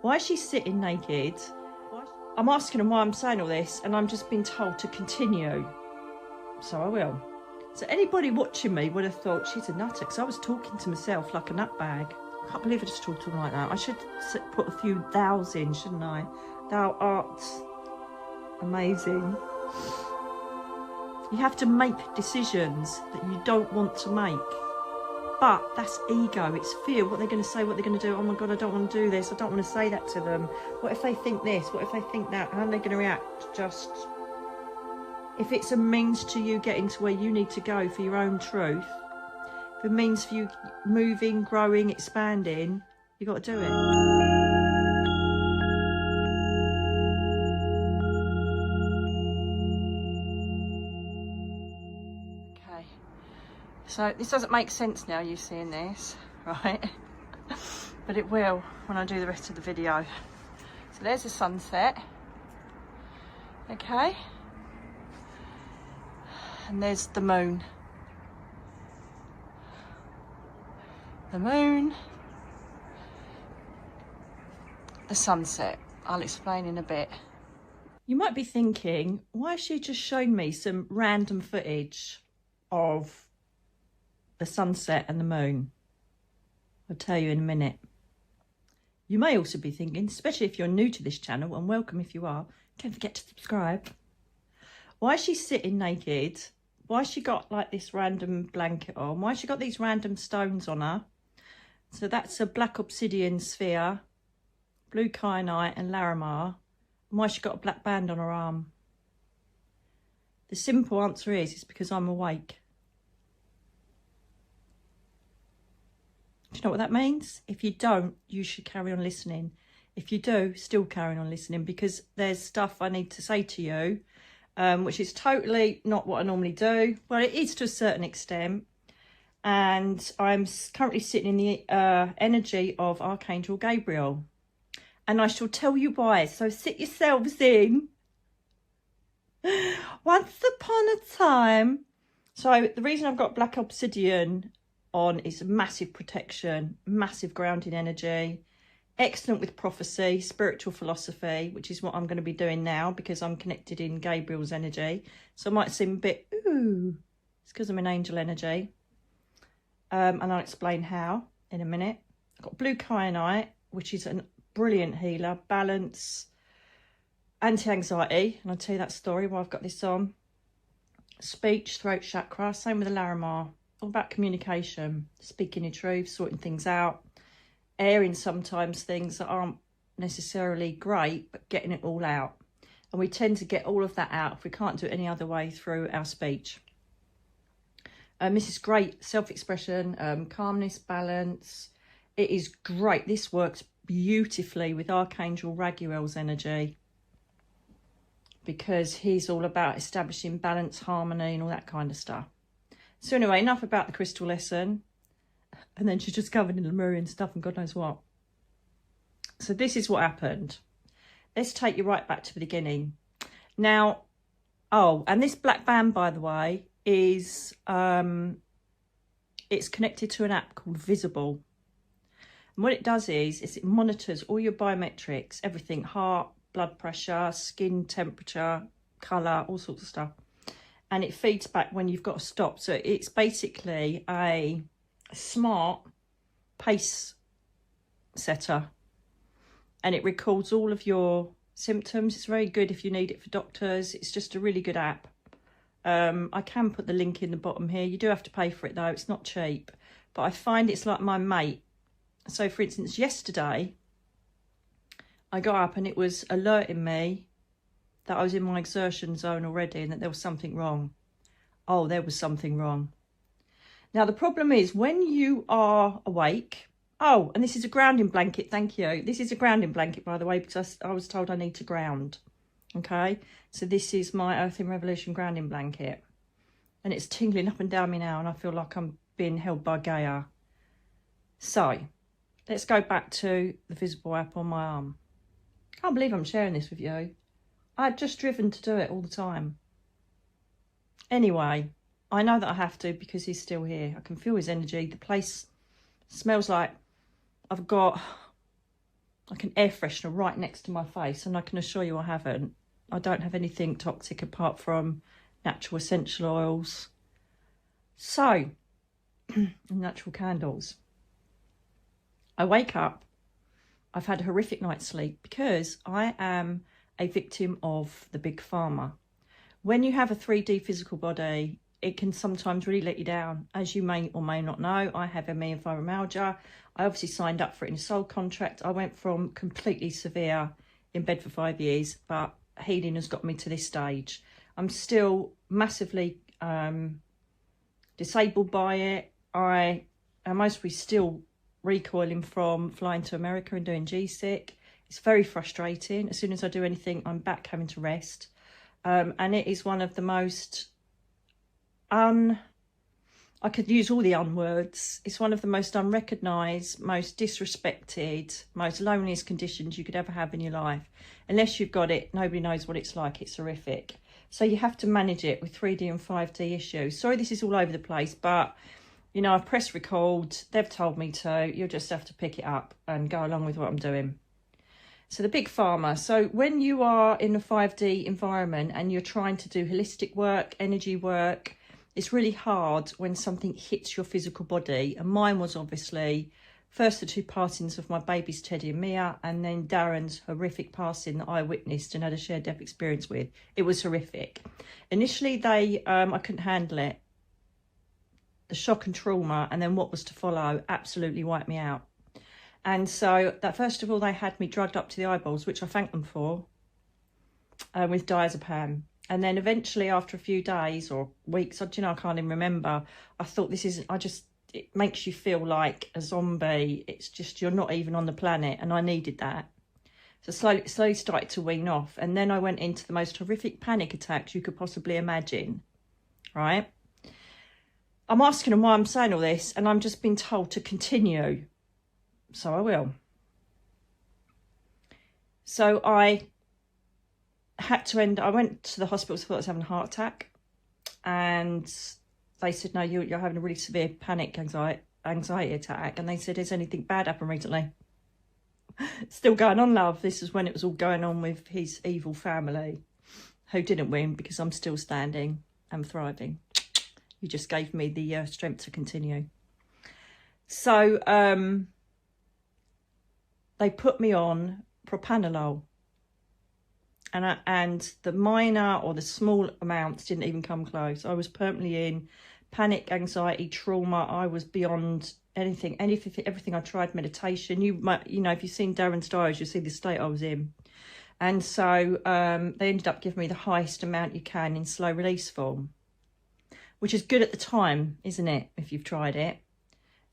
Why is she sitting naked? I'm asking them why I'm saying all this, and I'm just being told to continue. So I will. So anybody watching me would have thought she's a nutter, because I was talking to myself like a nutbag. I can't believe I just talked to them like that. I should put a few thous in, shouldn't I? Thou art amazing. You have to make decisions that you don't want to make. But that's ego, it's fear, what they're going to say, what they're going to do. Oh my God, I don't want to do this, I don't want to say that to them. What if they think this, what if they think that? How are they going to react? Just, if it's a means to you getting to where you need to go for your own truth, if it means for you moving, growing, expanding, you got to do it. So this doesn't make sense now, you seeing this, right? But it will when I do the rest of the video. So there's the sunset, okay? And there's the moon. The moon, the sunset. I'll explain in a bit. You might be thinking, why has she just shown me some random footage of the sunset and the moon? I'll tell you in a minute. You may also be thinking, especially if you're new to this channel, and welcome if you are, don't forget to subscribe. Why is she sitting naked? Why has she got like this random blanket on? Why has she got these random stones on her? So that's a black obsidian sphere, blue kyanite and larimar. And why has she got a black band on her arm? The simple answer is, it's because I'm awake. Do you know what that means? If you don't, you should carry on listening. If you do, still carry on listening, because there's stuff I need to say to you, which is totally not what I normally do. Well, it is to a certain extent. And I'm currently sitting in the energy of Archangel Gabriel. And I shall tell you why. So sit yourselves in. Once upon a time. So the reason I've got black obsidian on is massive protection, massive grounding energy, excellent with prophecy, spiritual philosophy, which is what I'm going to be doing now because I'm connected in Gabriel's energy. So I might seem a bit, ooh, it's because I'm in angel energy. And I'll explain how in a minute. I've got blue kyanite, which is a brilliant healer, balance, anti-anxiety. And I'll tell you that story while I've got this on. Speech, throat chakra, same with the larimar. All about communication, speaking your truth, sorting things out, airing sometimes things that aren't necessarily great, but getting it all out. And we tend to get all of that out if we can't do it any other way through our speech. This is great self-expression, calmness, balance. It is great. This works beautifully with Archangel Raguel's energy, because he's all about establishing balance, harmony and all that kind of stuff. So anyway, enough about the crystal lesson. And then she's just covered in Lemurian stuff and God knows what. So this is what happened. Let's take you right back to the beginning. Now, oh, and this black band, by the way, is it's connected to an app called Visible. And what it does is it monitors all your biometrics, everything, heart, blood pressure, skin temperature, colour, all sorts of stuff. And it feeds back when you've got to stop. So it's basically a smart pace setter. And it records all of your symptoms. It's very good if you need it for doctors. It's just a really good app. I can put the link in the bottom here. You do have to pay for it though. It's not cheap. But I find it's like my mate. So for instance, yesterday, I got up and it was alerting me that I was in my exertion zone already and that there was something wrong. Oh, there was something wrong. Now, the problem is when you are awake. Oh, and this is a grounding blanket. Thank you. This is a grounding blanket, by the way, because I was told I need to ground. Okay. So this is my Earth in Revolution grounding blanket. And it's tingling up and down me now. And I feel like I'm being held by Gaia. So let's go back to the Visible app on my arm. Can't believe I'm sharing this with you. I've just driven to do it all the time. Anyway, I know that I have to because he's still here. I can feel his energy. The place smells like I've got like an air freshener right next to my face, and I can assure you I haven't. I don't have anything toxic apart from natural essential oils. So, natural candles. I wake up, I've had a horrific night's sleep because I am a victim of the big pharma. When you have a 3D physical body, it can sometimes really let you down. As you may or may not know, I have ME and fibromyalgia. I obviously signed up for it in a soul contract. I went from completely severe in bed for 5 years, but healing has got me to this stage. I'm still massively disabled by it. I am mostly still recoiling from flying to America and doing GSIC. It's very frustrating. As soon as I do anything, I'm back having to rest. And it is one of the most I could use all the words. It's one of the most unrecognised, most disrespected, most loneliest conditions you could ever have in your life. Unless you've got it, nobody knows what it's like. It's horrific. So you have to manage it with 3D and 5D issues. Sorry, this is all over the place, but, you know, I've pressed record. They've told me to. You'll just have to pick it up and go along with what I'm doing. So the big pharma. So when you are in a 5D environment and you're trying to do holistic work, energy work, it's really hard when something hits your physical body. And mine was obviously first the 2 passings of my babies, Teddy and Mia, and then Darren's horrific passing that I witnessed and had a shared death experience with. It was horrific. Initially, I couldn't handle it. The shock and trauma, and then what was to follow absolutely wiped me out. And so that first of all, they had me drugged up to the eyeballs, which I thank them for, with diazepam. And then eventually, after a few days or weeks, I can't even remember, I thought it makes you feel like a zombie. It's just, you're not even on the planet. And I needed that. So slowly started to wean off. And then I went into the most horrific panic attacks you could possibly imagine, right? I'm asking them why I'm saying all this, and I'm just being told to continue. So I will. So I went to the hospital, so I thought I was having a heart attack, and they said, no, you're having a really severe panic anxiety attack. And they said, has anything bad happened recently? Still going on, love. This is when it was all going on with his evil family, who didn't win because I'm still standing and thriving. You just gave me the strength to continue. So they put me on propranolol. And the minor or the small amounts didn't even come close. I was permanently in panic, anxiety, trauma. I was beyond anything, everything I tried. Meditation. If you've seen Darren's diaries, you'll see the state I was in. And so they ended up giving me the highest amount you can in slow release form, which is good at the time, isn't it? If you've tried it.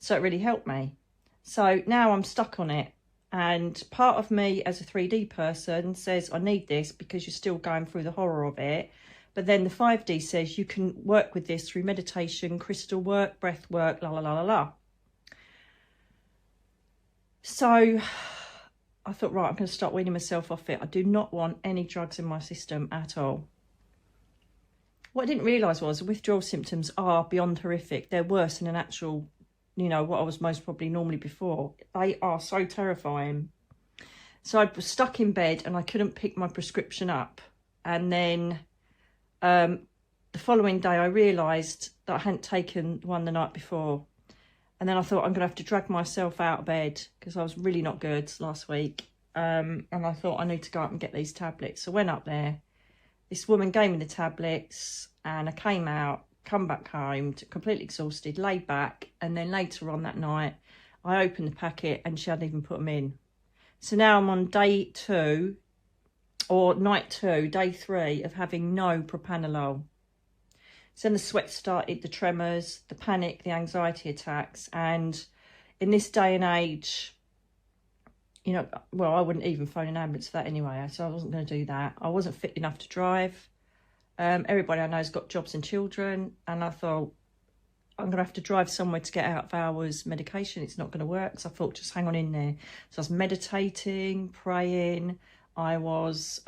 So it really helped me. So now I'm stuck on it. And part of me as a 3D person says, I need this because you're still going through the horror of it. But then the 5D says you can work with this through meditation, crystal work, breath work, la, la, la, la, la. So I thought, right, I'm going to start weaning myself off it. I do not want any drugs in my system at all. What I didn't realise was the withdrawal symptoms are beyond horrific. They're worse than an actual, what I was most probably normally before. They are so terrifying. So I was stuck in bed and I couldn't pick my prescription up. And then the following day I realised that I hadn't taken one the night before. And then I thought, I'm going to have to drag myself out of bed because I was really not good last week. And I thought, I need to go up and get these tablets. So I went up there. This woman gave me the tablets and I came out, come back home, completely exhausted, laid back. And then later on that night, I opened the packet and she hadn't even put them in. So now I'm on day 2 or night 2, day 3 of having no propranolol. So then the sweat started, the tremors, the panic, the anxiety attacks. And in this day and age, I wouldn't even phone an ambulance for that anyway. So I wasn't going to do that. I wasn't fit enough to drive. Everybody I know has got jobs and children. And I thought, I'm going to have to drive somewhere to get out of hours medication. It's not going to work. So I thought, just hang on in there. So I was meditating, praying. I was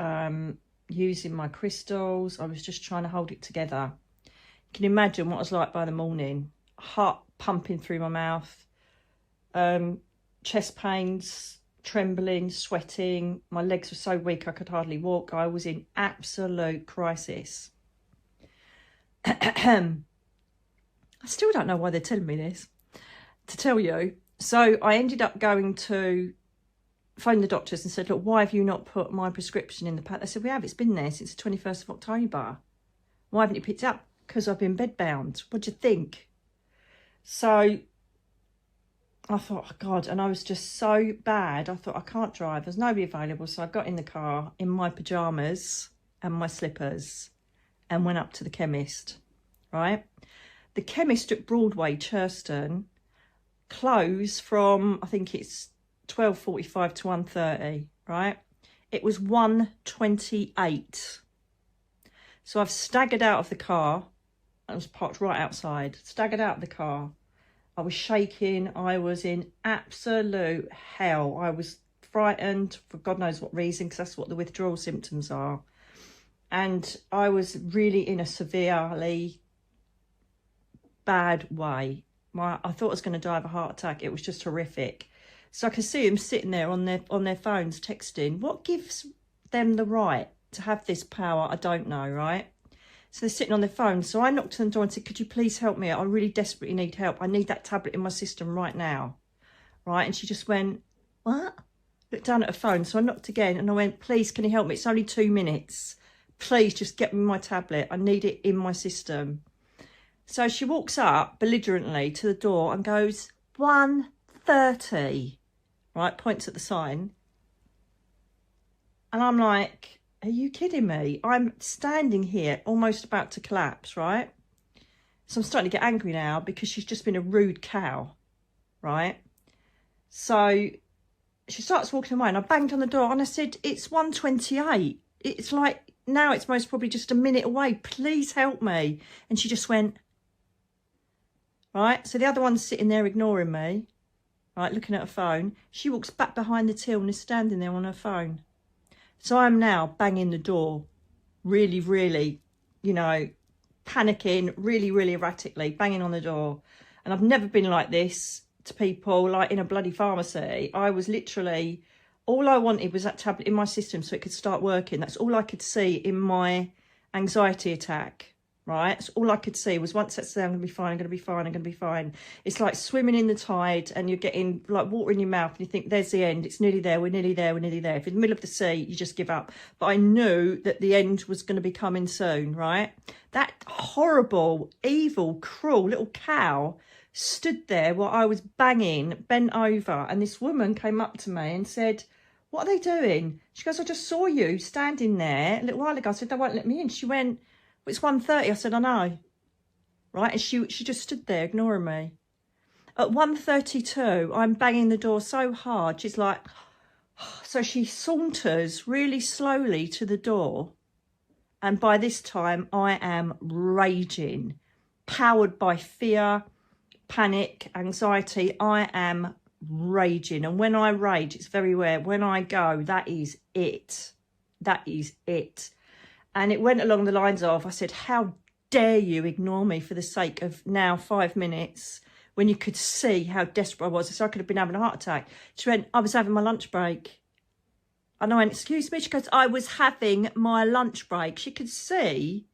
using my crystals. I was just trying to hold it together. You can imagine what it was like by the morning. Heart pumping through my mouth. Chest pains, trembling, sweating. My legs were so weak I could hardly walk. I was in absolute crisis. I still don't know why they're telling me this, to tell you. So I ended up going to phone the doctors and said, look, why have you not put my prescription in the pack? They said, we have. It's been there since the 21st of October. Why haven't you picked it up? Because I've been bedbound. What do you think? So I thought, oh God, and I was just so bad. I thought, I can't drive. There's nobody available. So I got in the car in my pyjamas and my slippers and went up to the chemist, right? The chemist at Broadway, Churston, closed from, I think it's 12:45 to 1:30, right? It was 1:28. So I've staggered out of the car. I was parked right outside. Staggered out of the car. I was shaking. I was in absolute hell. I was frightened for God knows what reason, because that's what the withdrawal symptoms are. And I was really in a severely bad way. I thought I was going to die of a heart attack. It was just horrific. So I could see them sitting there on their phones texting. What gives them the right to have this power? I don't know, right? So they're sitting on their phones. So I knocked on the door and said, could you please help me? I really desperately need help. I need that tablet in my system right now. Right? And she just went, what? Looked down at her phone. So I knocked again and I went, please, can you help me? It's only 2 minutes. Please just get me my tablet. I need it in my system. So she walks up belligerently to the door and goes, 1:30. Right? Points at the sign. And I'm like, are you kidding me? I'm standing here almost about to collapse, right? So I'm starting to get angry now because she's just been a rude cow, right? So she starts walking away and I banged on the door and I said, it's 1:28. It's like, now it's most probably just a minute away. Please help me. And she just went, right? So the other one's sitting there ignoring me, right, looking at her phone. She walks back behind the till and is standing there on her phone. So I'm now banging the door, really, really, you know, panicking, really, really erratically, banging on the door. And I've never been like this to people, like in a bloody pharmacy. I was literally, all I wanted was that tablet in my system so it could start working. That's all I could see in my anxiety attack, right? So all I could see was, once that's there, I'm going to be fine, I'm going to be fine, I'm going to be fine. It's like swimming in the tide and you're getting like water in your mouth and you think, there's the end, it's nearly there, we're nearly there, we're nearly there. If you're in the middle of the sea, you just give up. But I knew that the end was going to be coming soon, right? That horrible, evil, cruel little cow stood there while I was banging, bent over, and this woman came up to me and said, what are they doing? She goes, I just saw you standing there a little while ago. I said, they won't let me in. She went, well, it's 1:30. I said, I know. Right? And she just stood there ignoring me. At 1:32, I'm banging the door so hard. She's like, so she saunters really slowly to the door. And by this time, I am raging, powered by fear, panic, anxiety. I am raging. And when I rage, it's very rare. When I go, that is it. That is it. And it went along the lines of, I said, how dare you ignore me for the sake of now 5 minutes when you could see how desperate I was. So I could have been having a heart attack. She went, I was having my lunch break. And I went, excuse me? She goes, I was having my lunch break. She could see.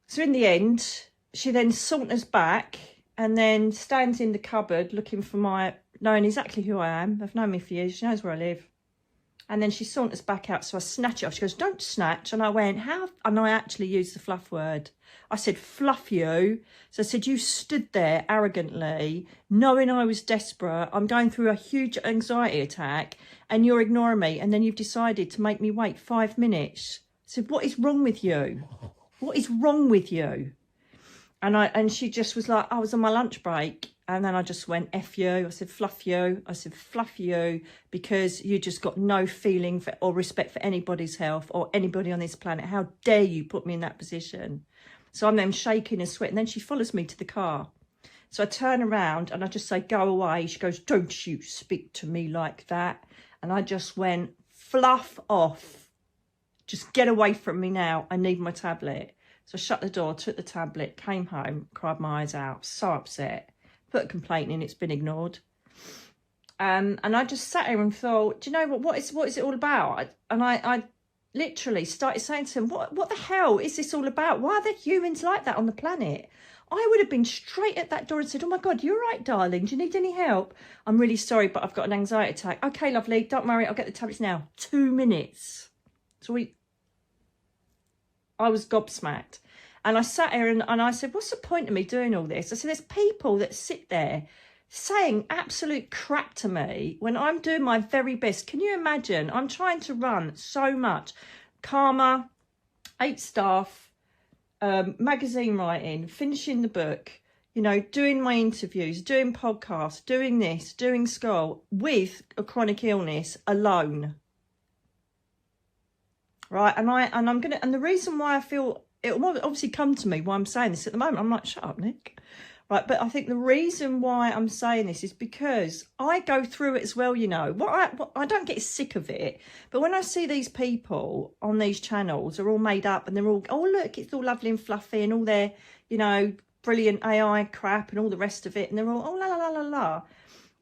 So in the end, she then saunters back and then stands in the cupboard looking for knowing exactly who I am. They've known me for years. She knows where I live. And then she saunters back out. So I snatch it off. She goes, don't snatch. And I went, how? And I actually used the fluff word. I said, fluff you. So I said, you stood there arrogantly, knowing I was desperate. I'm going through a huge anxiety attack and you're ignoring me. And then you've decided to make me wait 5 minutes. I said, what is wrong with you? What is wrong with you? And she just was like, I was on my lunch break. And then I just went, F you. I said, fluff you. I said, fluff you, because you just got no feeling for, or respect for anybody's health or anybody on this planet. How dare you put me in that position? So I'm then shaking and sweating. Then she follows me to the car. So I turn around and I just say, go away. She goes, don't you speak to me like that. And I just went, fluff off. Just get away from me now. I need my tablet. So I shut the door, took the tablet, came home, cried my eyes out, so upset. Put a complaint in, it's been ignored. And I just sat here and thought, do you know what is it all about? And I literally started saying to him, what the hell is this all about? Why are there humans like that on the planet? I would have been straight at that door and said, oh my God, you're right, darling. Do you need any help? I'm really sorry, but I've got an anxiety attack. Okay, lovely. Don't worry. I'll get the tablets now. 2 minutes. So I was gobsmacked. And I sat here and I said, what's the point of me doing all this? I said, there's people that sit there saying absolute crap to me when I'm doing my very best. Can you imagine? I'm trying to run so much. Karma, 8 staff, magazine writing, finishing the book, you know, doing my interviews, doing podcasts, doing this, doing school with a chronic illness alone. Right. And the reason why I feel it will obviously come to me why I'm saying this at the moment. I'm like, shut up, Nick. Right, but I think the reason why I'm saying this is because I go through it as well, you know. What I don't get sick of it, but when I see these people on these channels are all made up and they're all, oh, look, it's all lovely and fluffy and all their, you know, brilliant AI crap and all the rest of it. And they're all, oh, la, la, la, la, la.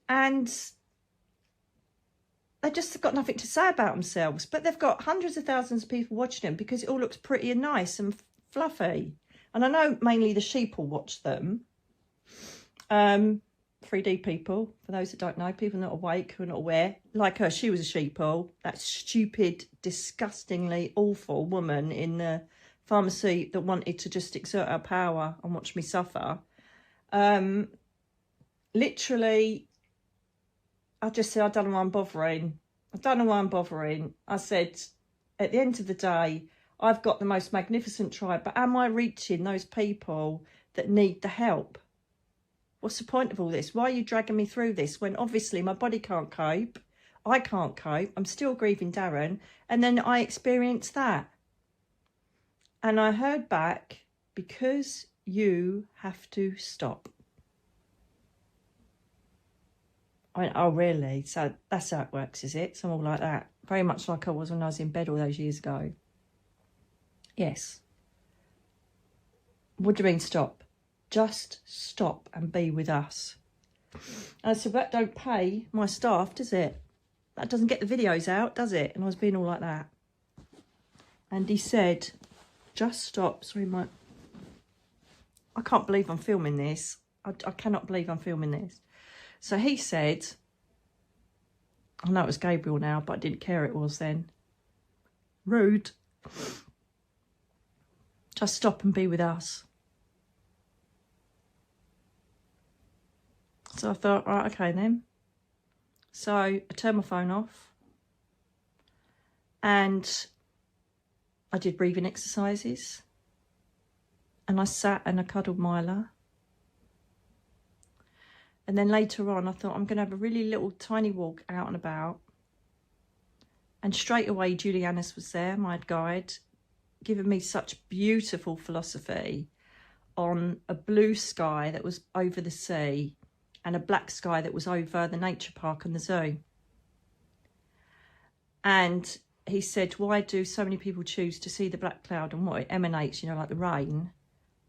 And they just have got nothing to say about themselves. But they've got hundreds of thousands of people watching them because it all looks pretty and nice and fluffy. And I know mainly the sheep will watch them. 3D people, for those that don't know, people not awake, who are not aware, like her, she was a sheeple, that stupid, disgustingly awful woman in the pharmacy that wanted to just exert her power and watch me suffer. Literally, I just said, I don't know why I'm bothering. I don't know why I'm bothering. I said, at the end of the day, I've got the most magnificent tribe, but am I reaching those people that need the help? What's the point of all this? Why are you dragging me through this when obviously my body can't cope? I can't cope. I'm still grieving Darren. And then I experienced that. And I heard back, because you have to stop. I went, oh, really? So that's how it works, is it? Something like that. Very much like I was when I was in bed all those years ago. Yes. What do you mean stop? Just stop and be with us. And I said, that don't pay my staff, does it? That doesn't get the videos out, does it? And I was being all like that. And he said, just stop. Sorry, I can't believe I'm filming this. I cannot believe I'm filming this. So he said, I know it was Gabriel now, but I didn't care it was then. Rude. Just stop and be with us. So I thought, right, okay then. So I turned my phone off and I did breathing exercises and I sat and I cuddled Myla. And then later on, I thought I'm going to have a really little tiny walk out and about. And straight away, Julianus was there, my guide, giving me such beautiful philosophy on a blue sky that was over the sea and a black sky that was over the nature park and the zoo. And he said, why do so many people choose to see the black cloud and what it emanates, you know, like the rain?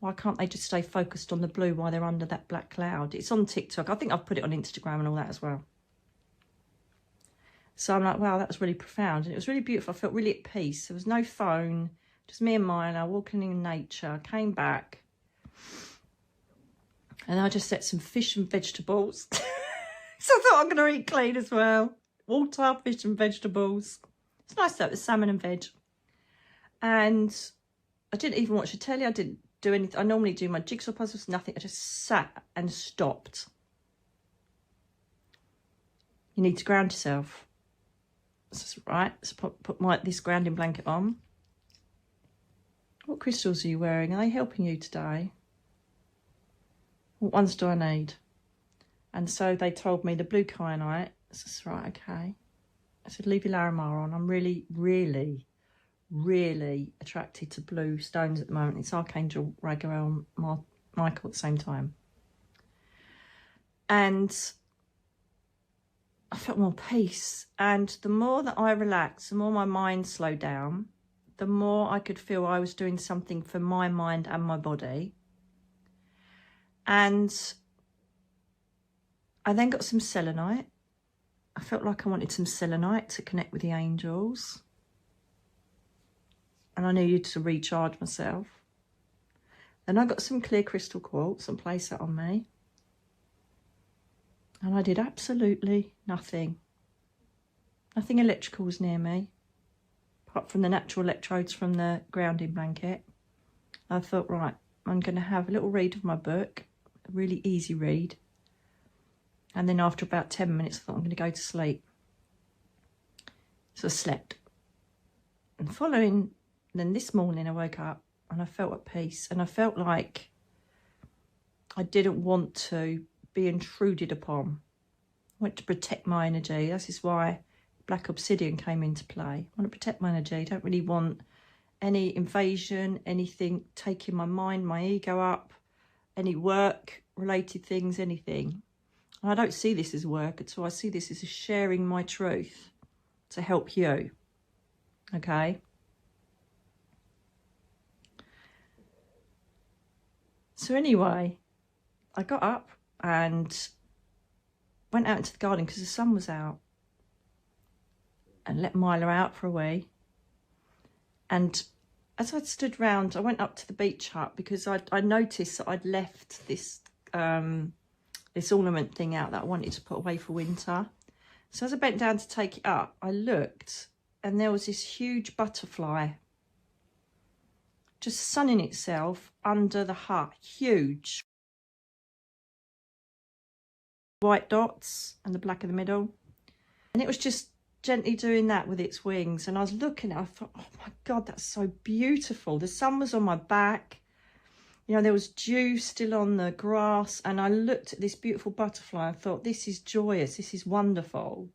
Why can't they just stay focused on the blue while they're under that black cloud? It's on TikTok. I think I've put it on Instagram and all that as well. So I'm like, wow, that was really profound. And it was really beautiful. I felt really at peace. There was no phone, just me and Myla walking in nature. I came back. And I just ate some fish and vegetables. So I thought I'm going to eat clean as well. Water, fish and vegetables. It's nice though, the salmon and veg. And I didn't even watch the telly. I didn't do anything. I normally do my jigsaw puzzles, nothing. I just sat and stopped. You need to ground yourself. That's right. Let's put this grounding blanket on. What crystals are you wearing? Are they helping you today? What ones do I need? And so they told me the blue kyanite. That's right, okay. I said, leave your Larimar on. I'm really, really, really attracted to blue stones at the moment. It's Archangel, Gabriel, Michael at the same time. And I felt more peace. And the more that I relaxed, the more my mind slowed down, the more I could feel I was doing something for my mind and my body. And I then got some selenite I felt like I wanted some selenite to connect with the angels. And I needed to recharge myself. Then I got some clear crystal quartz and placed that on me. And I did absolutely nothing. Nothing electrical was near me, apart from the natural electrodes from the grounding blanket. I thought, right, I'm going to have a little read of my book, a really easy read. And then after about 10 minutes, I thought I'm going to go to sleep. So I slept. And then this morning I woke up and I felt at peace. And I felt like I didn't want to be intruded upon. I want to protect my energy. This is why black obsidian came into play. I want to protect my energy. I don't really want any invasion, anything taking my mind, my ego up, any work-related things, anything. And I don't see this as work at all. I see this as sharing my truth to help you. Okay? So anyway, I got up and went out into the garden because the sun was out and let Mila out for a wee. And as I stood round, I went up to the beach hut because I noticed that I'd left this this ornament thing out that I wanted to put away for winter. So as I bent down to take it up, I looked and there was this huge butterfly just sunning itself under the hut. Huge. White dots and the black in the middle. And it was just gently doing that with its wings. And I was looking at it, I thought, oh my God, that's so beautiful. The sun was on my back. You know, there was dew still on the grass. And I looked at this beautiful butterfly. I thought, this is joyous. This is wonderful.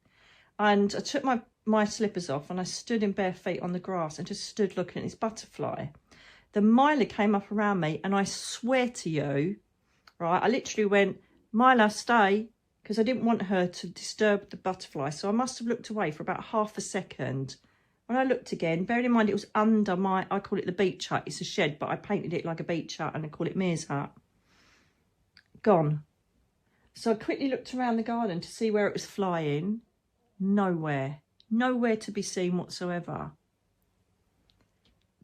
And I took my slippers off and I stood in bare feet on the grass and just stood looking at this butterfly. The Mila came up around me and I swear to you, right, I literally went, Mila, stay, because I didn't want her to disturb the butterfly. So I must have looked away for about half a second. When I looked again, bearing in mind it was under my, I call it the beach hut. It's a shed, but I painted it like a beach hut and I call it Mia's hut. Gone. So I quickly looked around the garden to see where it was flying. Nowhere. Nowhere to be seen whatsoever.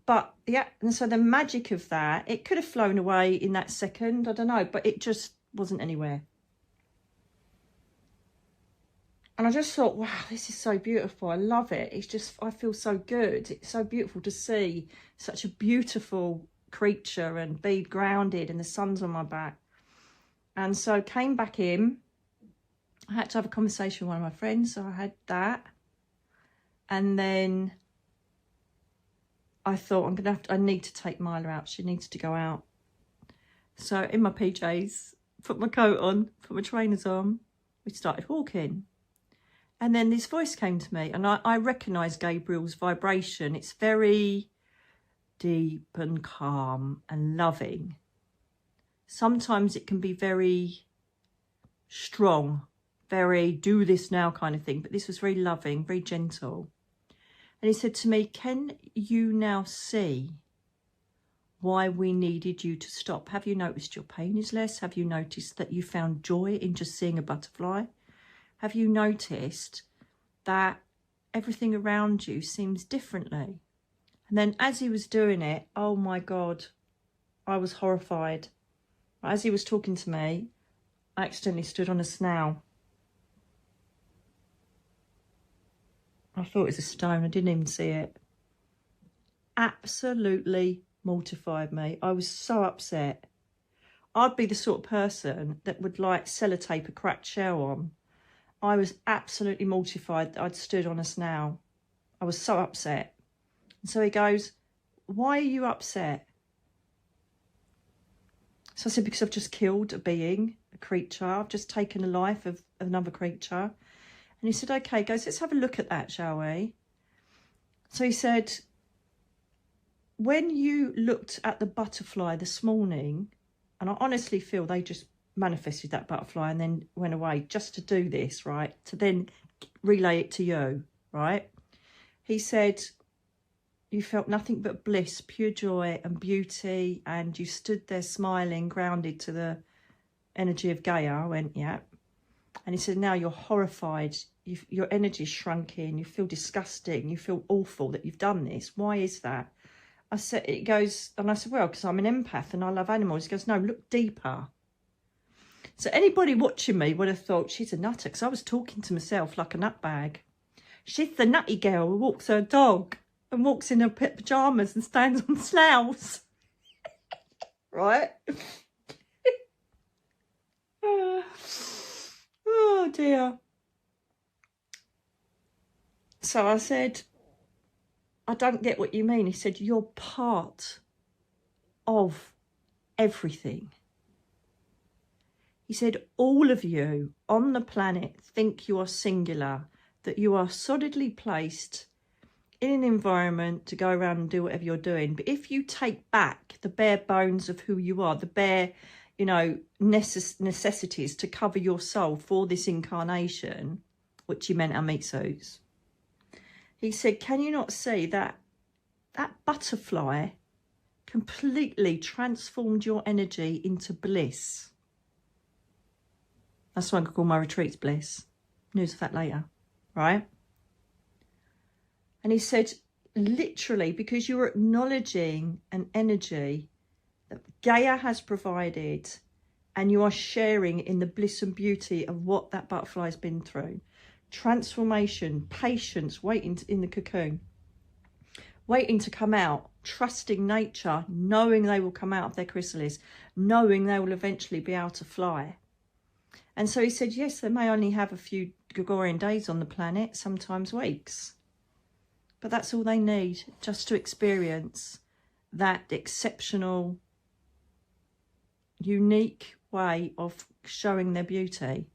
But yeah, and so the magic of that, it could have flown away in that second, I don't know, but it just wasn't anywhere. And I just thought, wow, this is so beautiful. I love it. It's just, I feel so good. It's so beautiful to see such a beautiful creature and be grounded and the sun's on my back. And so came back in. I had to have a conversation with one of my friends, so I had that. And then I thought I need to take Mila out. She needs to go out. So in my PJs, put my coat on, put my trainers on. We started walking. And then this voice came to me and I recognised Gabriel's vibration. It's very deep and calm and loving. Sometimes it can be very strong, very do this now kind of thing. But this was very loving, very gentle. And he said to me, can you now see why we needed you to stop? Have you noticed your pain is less? Have you noticed that you found joy in just seeing a butterfly? Have you noticed that everything around you seems differently? And then as he was doing it, oh my God, I was horrified. As he was talking to me, I accidentally stood on a snail. I thought it was a stone. I didn't even see it. Absolutely mortified me. I was so upset. I'd be the sort of person that would like sellotape a cracked shell on. I was absolutely mortified that I'd stood on a snail. I was so upset. And so he goes, why are you upset? So I said, because I've just killed a being, a creature. I've just taken the life of another creature. And he said, okay, he goes, let's have a look at that, shall we? So he said, when you looked at the butterfly this morning, and I honestly feel they just manifested that butterfly and then went away just to do this, right? To then relay it to you, right? He said, you felt nothing but bliss, pure joy and beauty, and you stood there smiling, grounded to the energy of Gaia. I went, yeah. And he said, now you're horrified. your energy's shrunken, you feel disgusting, you feel awful that you've done this. Why is that? I said, it goes, and I said, well, because I'm an empath and I love animals. He goes, no, look deeper. So anybody watching me would have thought she's a nutter, because I was talking to myself like a nutbag. She's the nutty girl who walks her dog and walks in her pyjamas and stands on snails. Right? Oh dear. So I said, I don't get what you mean. He said, you're part of everything. He said, all of you on the planet think you are singular, that you are solidly placed in an environment to go around and do whatever you're doing. But if you take back the bare bones of who you are, the bare, you know, necessities to cover your soul for this incarnation, which he meant our meat suits, he said, can you not see that that butterfly completely transformed your energy into bliss? That's why I call my retreats bliss. News of that later, right? And he said, literally, because you're acknowledging an energy that Gaia has provided, and you are sharing in the bliss and beauty of what that butterfly's been through. Transformation, patience, waiting in the cocoon, waiting to come out, trusting nature, knowing they will come out of their chrysalis, knowing they will eventually be able to fly. And so he said, yes, they may only have a few Gregorian days on the planet, sometimes weeks. But that's all they need, just to experience that exceptional, unique way of showing their beauty.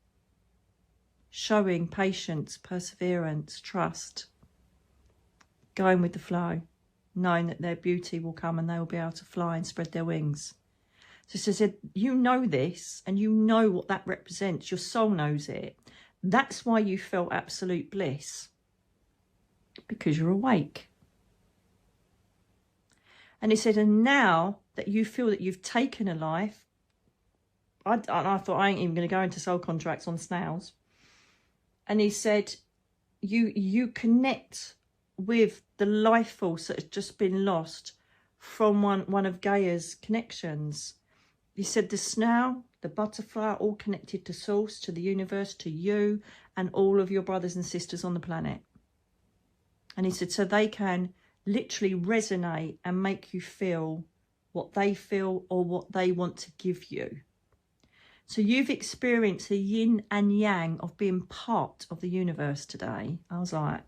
Showing patience, perseverance, trust. Going with the flow. Knowing that their beauty will come and they will be able to fly and spread their wings. So he said, you know this, and you know what that represents. Your soul knows it. That's why you felt absolute bliss. Because you're awake. And he said, and now that you feel that you've taken a life, I thought, I ain't even going to go into soul contracts on snails. And he said, you connect with the life force that has just been lost from one of Gaia's connections. He said the snail, the butterfly, are all connected to source, to the universe, to you and all of your brothers and sisters on the planet. And he said, so they can literally resonate and make you feel what they feel or what they want to give you. So you've experienced the yin and yang of being part of the universe today. I was like,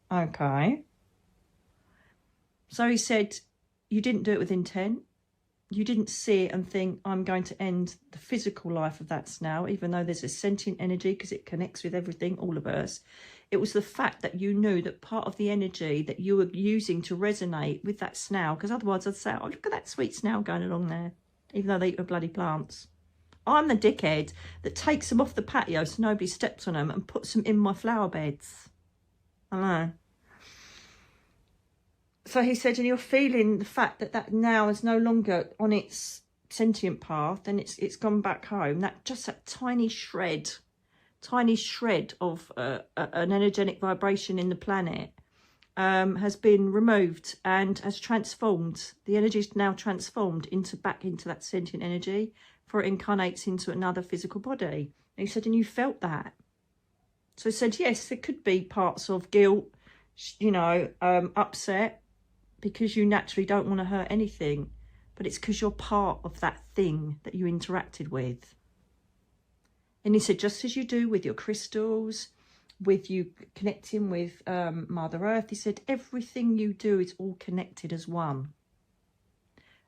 okay. So he said, you didn't do it with intent. You didn't see it and think, I'm going to end the physical life of that snail, even though there's a sentient energy because it connects with everything, all of us. It was the fact that you knew that part of the energy that you were using to resonate with that snail, because otherwise I'd say, oh, look at that sweet snail going along there, even though they eat the bloody plants. I'm the dickhead that takes them off the patio so nobody steps on them and puts them in my flower beds. I know. So he said, and you're feeling the fact that that now is no longer on its sentient path and it's gone back home. That just that tiny shred of an energetic vibration in the planet has been removed and has transformed. The energy is now transformed back into that sentient energy before it incarnates into another physical body. And he said, and you felt that. So he said, yes, there could be parts of guilt, you know, upset, because you naturally don't want to hurt anything, but it's because you're part of that thing that you interacted with. And he said, just as you do with your crystals, with you connecting with Mother Earth, he said, everything you do is all connected as one.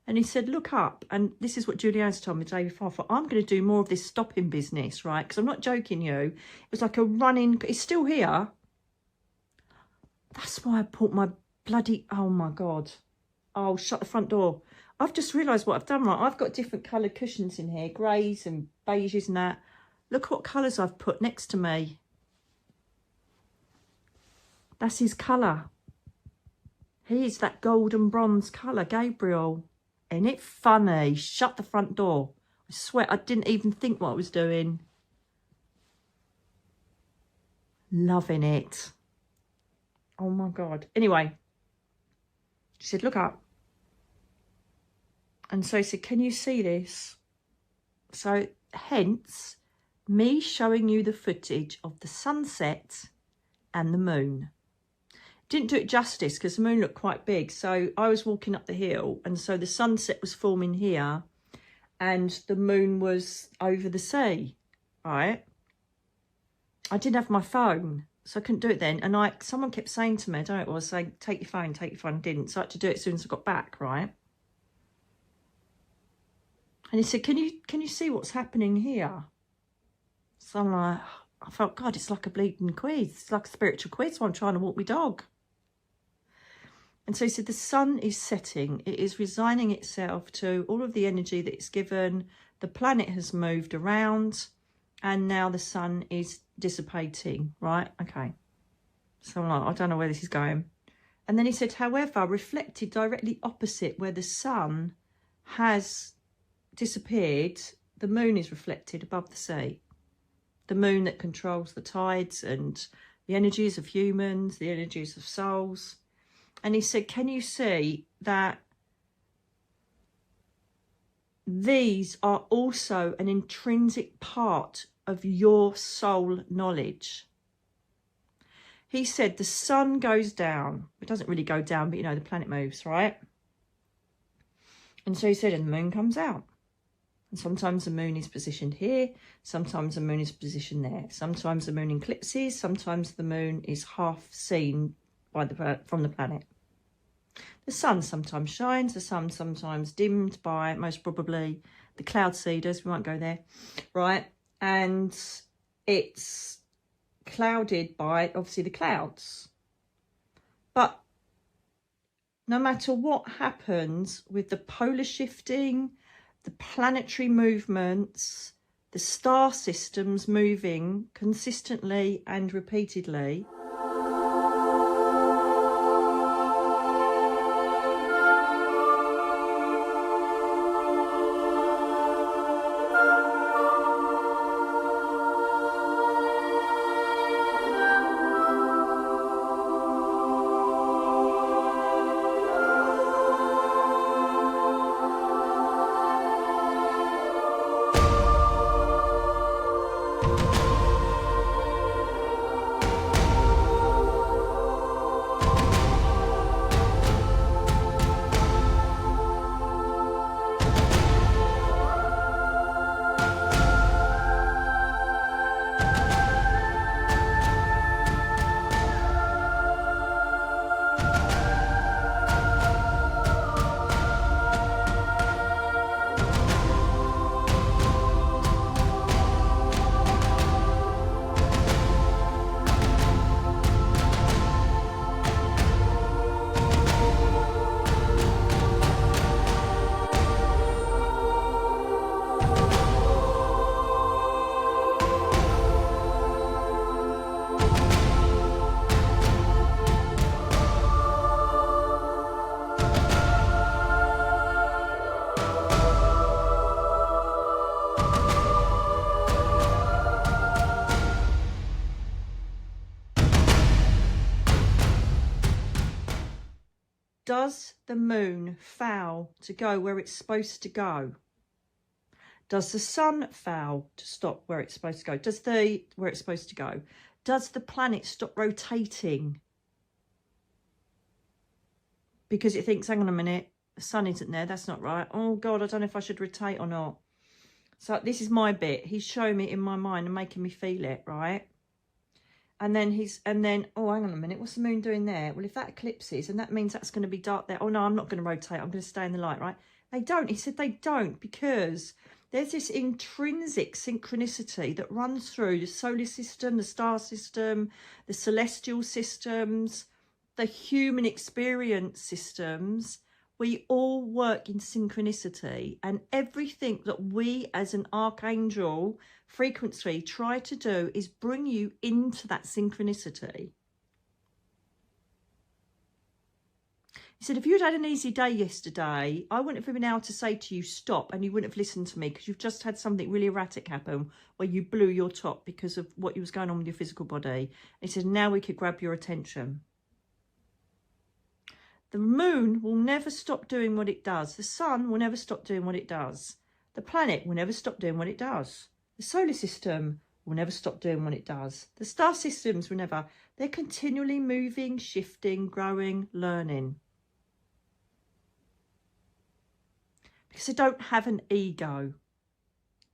And he said, look up, and this is what Julianne's told me the day before, I'm going to do more of this stopping business, right? Because I'm not joking you. It was like a running, it's still here. That's why I put my bloody, oh my God. Oh, shut the front door. I've just realised what I've done, right? I've got different coloured cushions in here, greys and beiges and that. Look what colours I've put next to me. That's his colour. He's that golden bronze colour, Gabriel. Ain't it funny? Shut the front door. I swear I didn't even think what I was doing. Loving it. Oh my God. Anyway, she said, look up. And so he said, can you see this? So hence me showing you the footage of the sunset and the moon. Didn't do it justice because the moon looked quite big. So I was walking up the hill and so the sunset was forming here and the moon was over the sea, right? I didn't have my phone, so I couldn't do it then. And someone kept saying to me, I don't know what it was, saying, take your phone, I didn't. So I had to do it as soon as I got back, right? And he said, can you see what's happening here? So I'm like, I felt, God, it's like a bleeding quiz. It's like a spiritual quiz while I'm trying to walk my dog. And so he said, the sun is setting. It is resigning itself to all of the energy that it's given. The planet has moved around and now the sun is dissipating, right? Okay. So I'm like, I don't know where this is going. And then he said, however, reflected directly opposite where the sun has disappeared, the moon is reflected above the sea. The moon that controls the tides and the energies of humans, the energies of souls. And he said, can you see that these are also an intrinsic part of your soul knowledge? He said the sun goes down. It doesn't really go down, but you know, the planet moves, right? And so he said, and the moon comes out. And sometimes the moon is positioned here. Sometimes the moon is positioned there. Sometimes the moon eclipses. Sometimes the moon is half seen from the planet. The sun sometimes shines, the sun sometimes dimmed by, most probably, the cloud seeders. We won't go there, right? And it's clouded by, obviously, the clouds. But no matter what happens with the polar shifting, the planetary movements, the star systems moving consistently and repeatedly, does the moon fail to go where it's supposed to go? Does the sun fail to stop where it's supposed to go? Where it's supposed to go? Does the planet stop rotating because it thinks, hang on a minute, the sun isn't there, that's not right. Oh God, I don't know if I should rotate or not. So this is my bit. He's showing me in my mind and making me feel it, right? And then, oh, hang on a minute, what's the moon doing there? Well, if that eclipses, and that means that's going to be dark there. Oh no, I'm not going to rotate, I'm going to stay in the light, right? They don't. He said they don't, because there's this intrinsic synchronicity that runs through the solar system, the star system, the celestial systems, the human experience systems. We all work in synchronicity, and everything that we as an archangel frequency try to do is bring you into that synchronicity. He said, if you'd had an easy day yesterday, I wouldn't have been able to say to you, stop, and you wouldn't have listened to me because you've just had something really erratic happen where you blew your top because of what was going on with your physical body. And he said, now we could grab your attention. The moon will never stop doing what it does. The sun will never stop doing what it does. The planet will never stop doing what it does. The solar system will never stop doing what it does. The star systems will never. They're continually moving, shifting, growing, learning. Because they don't have an ego.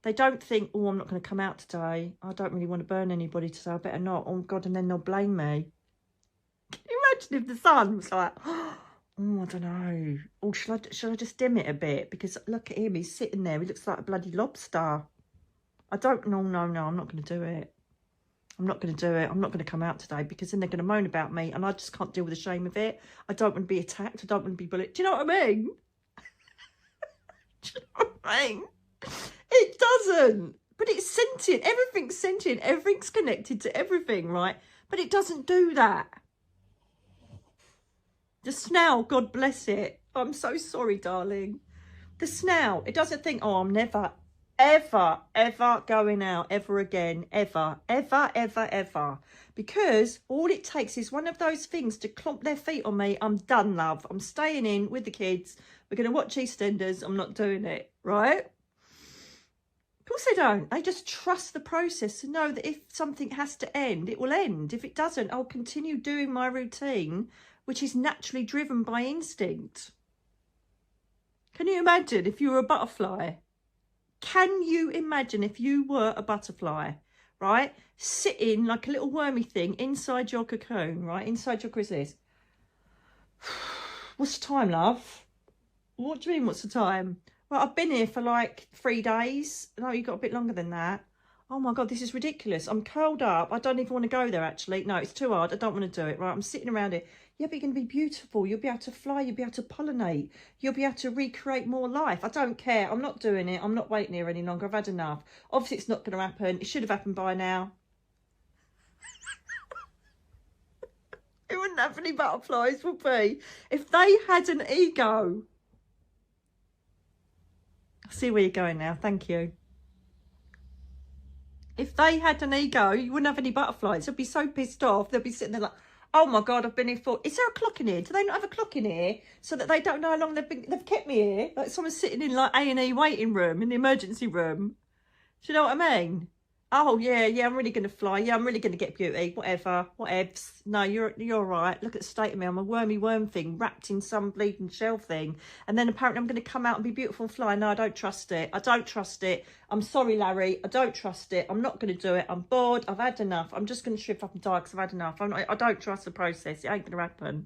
They don't think, oh, I'm not going to come out today. I don't really want to burn anybody today. I better not. Oh, God, and then they'll blame me. Can you imagine if the sun was like, oh, I don't know. Oh, should I just dim it a bit? Because look at him. He's sitting there. He looks like a bloody lobster. I don't, no, I'm not going to do it. I'm not going to do it. I'm not going to come out today because then they're going to moan about me and I just can't deal with the shame of it. I don't want to be attacked. I don't want to be bullied. Do you know what I mean? Do you know what I mean? It doesn't. But it's sentient. Everything's sentient. Everything's connected to everything, right? But it doesn't do that. The snail, God bless it. I'm so sorry, darling. The snail, it doesn't think, oh, I'm never, ever, ever going out ever again. Ever, ever, ever, ever. Because all it takes is one of those things to clomp their feet on me. I'm done, love. I'm staying in with the kids. We're going to watch EastEnders. I'm not doing it, right? Of course they don't. They just trust the process and know that if something has to end, it will end. If it doesn't, I'll continue doing my routine, which is naturally driven by instinct. Can you imagine if you were a butterfly? Can you imagine if you were a butterfly, right? Sitting like a little wormy thing inside your cocoon, right? Inside your chrysalis. What's the time, love? What do you mean, what's the time? Well, I've been here for like 3 days. No, you've got a bit longer than that. Oh my God, this is ridiculous. I'm curled up. I don't even want to go there, actually. No, it's too hard. I don't want to do it, right? I'm sitting around it. Yeah, but you're going to be beautiful. You'll be able to fly. You'll be able to pollinate. You'll be able to recreate more life. I don't care. I'm not doing it. I'm not waiting here any longer. I've had enough. Obviously, it's not going to happen. It should have happened by now. It wouldn't have any butterflies, would be. If they had an ego. I see where you're going now. Thank you. If they had an ego, you wouldn't have any butterflies. They'd be so pissed off. They'd be sitting there like, oh my God, I've been here for... Is there a clock in here? Do they not have a clock in here? So that they don't know how long they've kept me here? Like someone's sitting in like A&E waiting room, in the emergency room. Do you know what I mean? Oh, yeah, I'm really going to fly. Yeah, I'm really going to get beauty. Whatever. Whatevs. No, you're all right. Look at the state of me. I'm a wormy worm thing wrapped in some bleeding shell thing. And then apparently I'm going to come out and be beautiful and fly. No, I don't trust it. I don't trust it. I'm sorry, Larry. I don't trust it. I'm not going to do it. I'm bored. I've had enough. I'm just going to shrivel up and die because I've had enough. I don't trust the process. It ain't going to happen.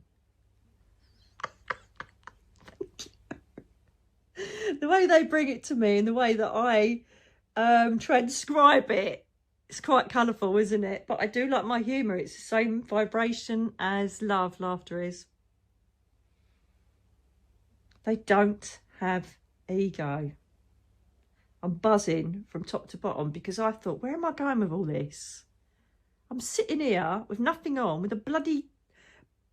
The way they bring it to me and the way that I... transcribe it, it's quite colourful, isn't it? But I do like my humour. It's the same vibration as love. Laughter is. They don't have ego. I'm buzzing from top to bottom because I thought, where am I going with all this? I'm sitting here with nothing on, with a bloody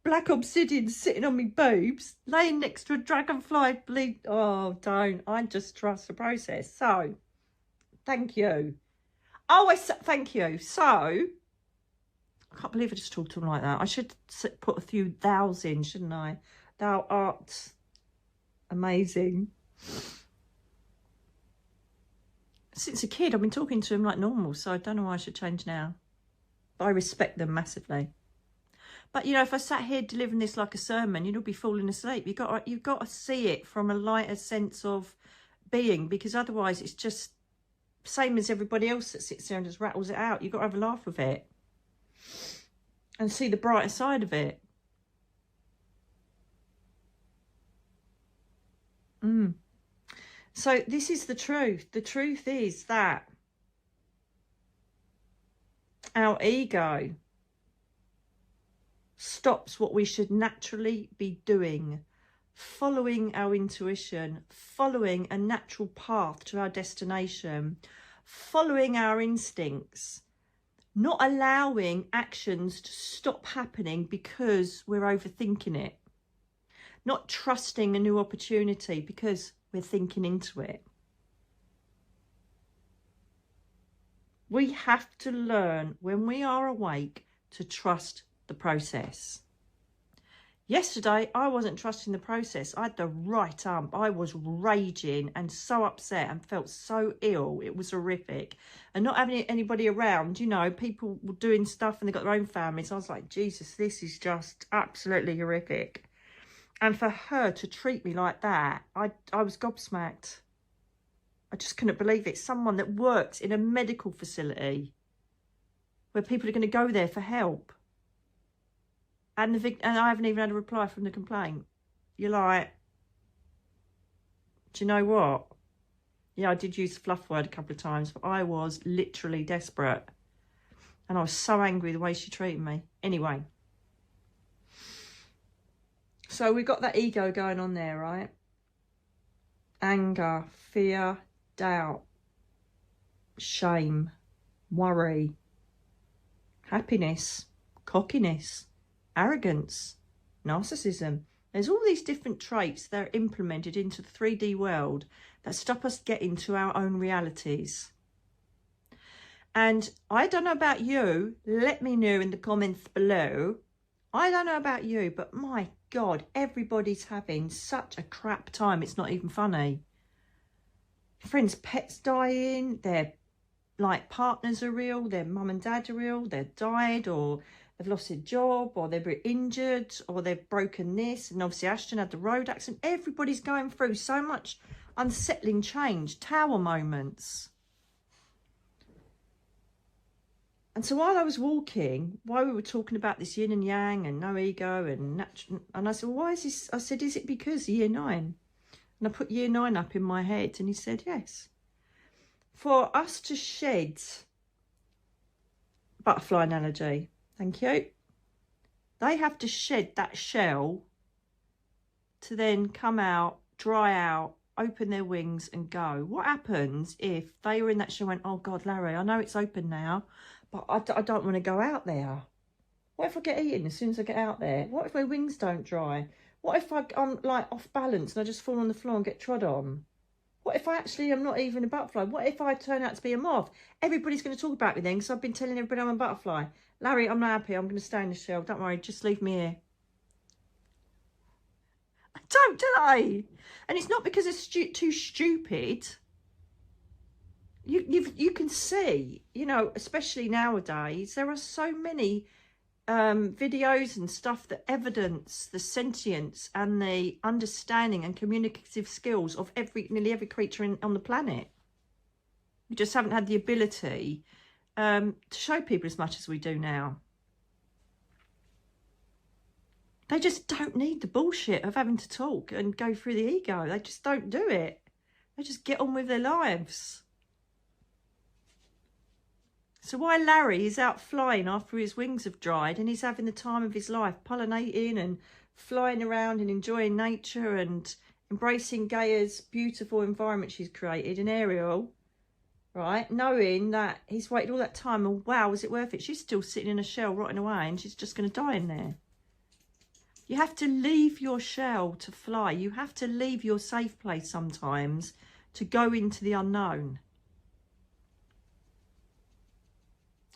black obsidian sitting on me boobs, laying next to a dragonfly bleed. Oh, don't. I just trust the process. So thank you. Oh, thank you. So, I can't believe I just talked to him like that. I should put a few thous in, shouldn't I? Thou art amazing. Since a kid, I've been talking to him like normal, so I don't know why I should change now. But I respect them massively. But, you know, if I sat here delivering this like a sermon, you'd all be falling asleep. You've got to see it from a lighter sense of being, because otherwise it's just same as everybody else that sits there and just rattles it out. You've got to have a laugh with it and see the brighter side of it. So this is the truth. The truth is that our ego stops what we should naturally be doing, following our intuition, following a natural path to our destination, following our instincts, not allowing actions to stop happening because we're overthinking it. not trusting a new opportunity because we're thinking into it. We have to learn when we are awake to trust the process. Yesterday, I wasn't trusting the process. I had the right ump. I was raging and so upset and felt so ill. It was horrific. And not having anybody around, you know, people were doing stuff and they got their own families. I was like, Jesus, this is just absolutely horrific. And for her to treat me like that, I was gobsmacked. I just couldn't believe it. Someone that works in a medical facility where people are going to go there for help. And I haven't even had a reply from the complaint. You're like, do you know what? Yeah, I did use the fluff word a couple of times, but I was literally desperate. And I was so angry the way she treated me. Anyway. So we got that ego going on there, right? Anger, fear, doubt, shame, worry, happiness, cockiness, arrogance, narcissism. There's all these different traits that are implemented into the 3D world that stop us getting to our own realities. And I don't know about you, let me know in the comments below. I don't know about you, but my God, everybody's having such a crap time. It's not even funny. Friends' pets dying, their like partners are ill, their mum and dad are ill, they've died, or they've lost their job, or they're injured, or they've broken this. And obviously Ashton had the road accident. Everybody's going through so much unsettling change, tower moments. And so while I was walking, while we were talking about this yin and yang and no ego and I said, well, why is this? I said, is it because year 9? And I put year 9 up in my head, and he said, yes. For us to shed, butterfly analogy, thank you. They have to shed that shell to then come out, dry out, open their wings and go. What happens if they were in that shell and went, oh God, Larry, I know it's open now, but I don't want to go out there. What if I get eaten as soon as I get out there? What if my wings don't dry? What if I'm like off balance and I just fall on the floor and get trod on? What if I actually am not even a butterfly? What if I turn out to be a moth? Everybody's going to talk about me then because I've been telling everybody I'm a butterfly. Larry, I'm not happy. I'm going to stay in the shell. Don't worry. Just leave me here. I don't, do they? And it's not because it's too stupid. You can see, you know, especially nowadays, there are so many videos and stuff that evidence the sentience and the understanding and communicative skills of nearly every creature on the planet. We just haven't had the ability to show people as much as we do now. They just don't need the bullshit of having to talk and go through the ego. They just don't do it. They just get on with their lives. So while Larry is out flying after his wings have dried and he's having the time of his life, pollinating and flying around and enjoying nature and embracing Gaia's beautiful environment she's created, and Ariel, right, knowing that he's waited all that time and wow, was it worth it? She's still sitting in a shell rotting away and she's just going to die in there. You have to leave your shell to fly. You have to leave your safe place sometimes to go into the unknown.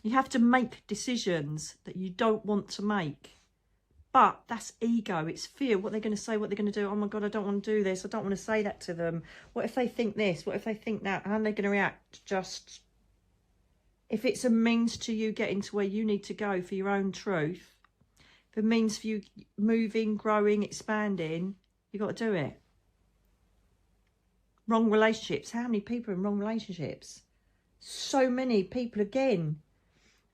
You have to make decisions that you don't want to make. But that's ego, it's fear. What they're going to say, what they're going to do. Oh my God, I don't want to do this. I don't want to say that to them. What if they think this? What if they think that? How are they going to react? Just, if it's a means to you getting to where you need to go for your own truth, if it means for you moving, growing, expanding, you've got to do it. Wrong relationships. How many people are in wrong relationships? So many people, again,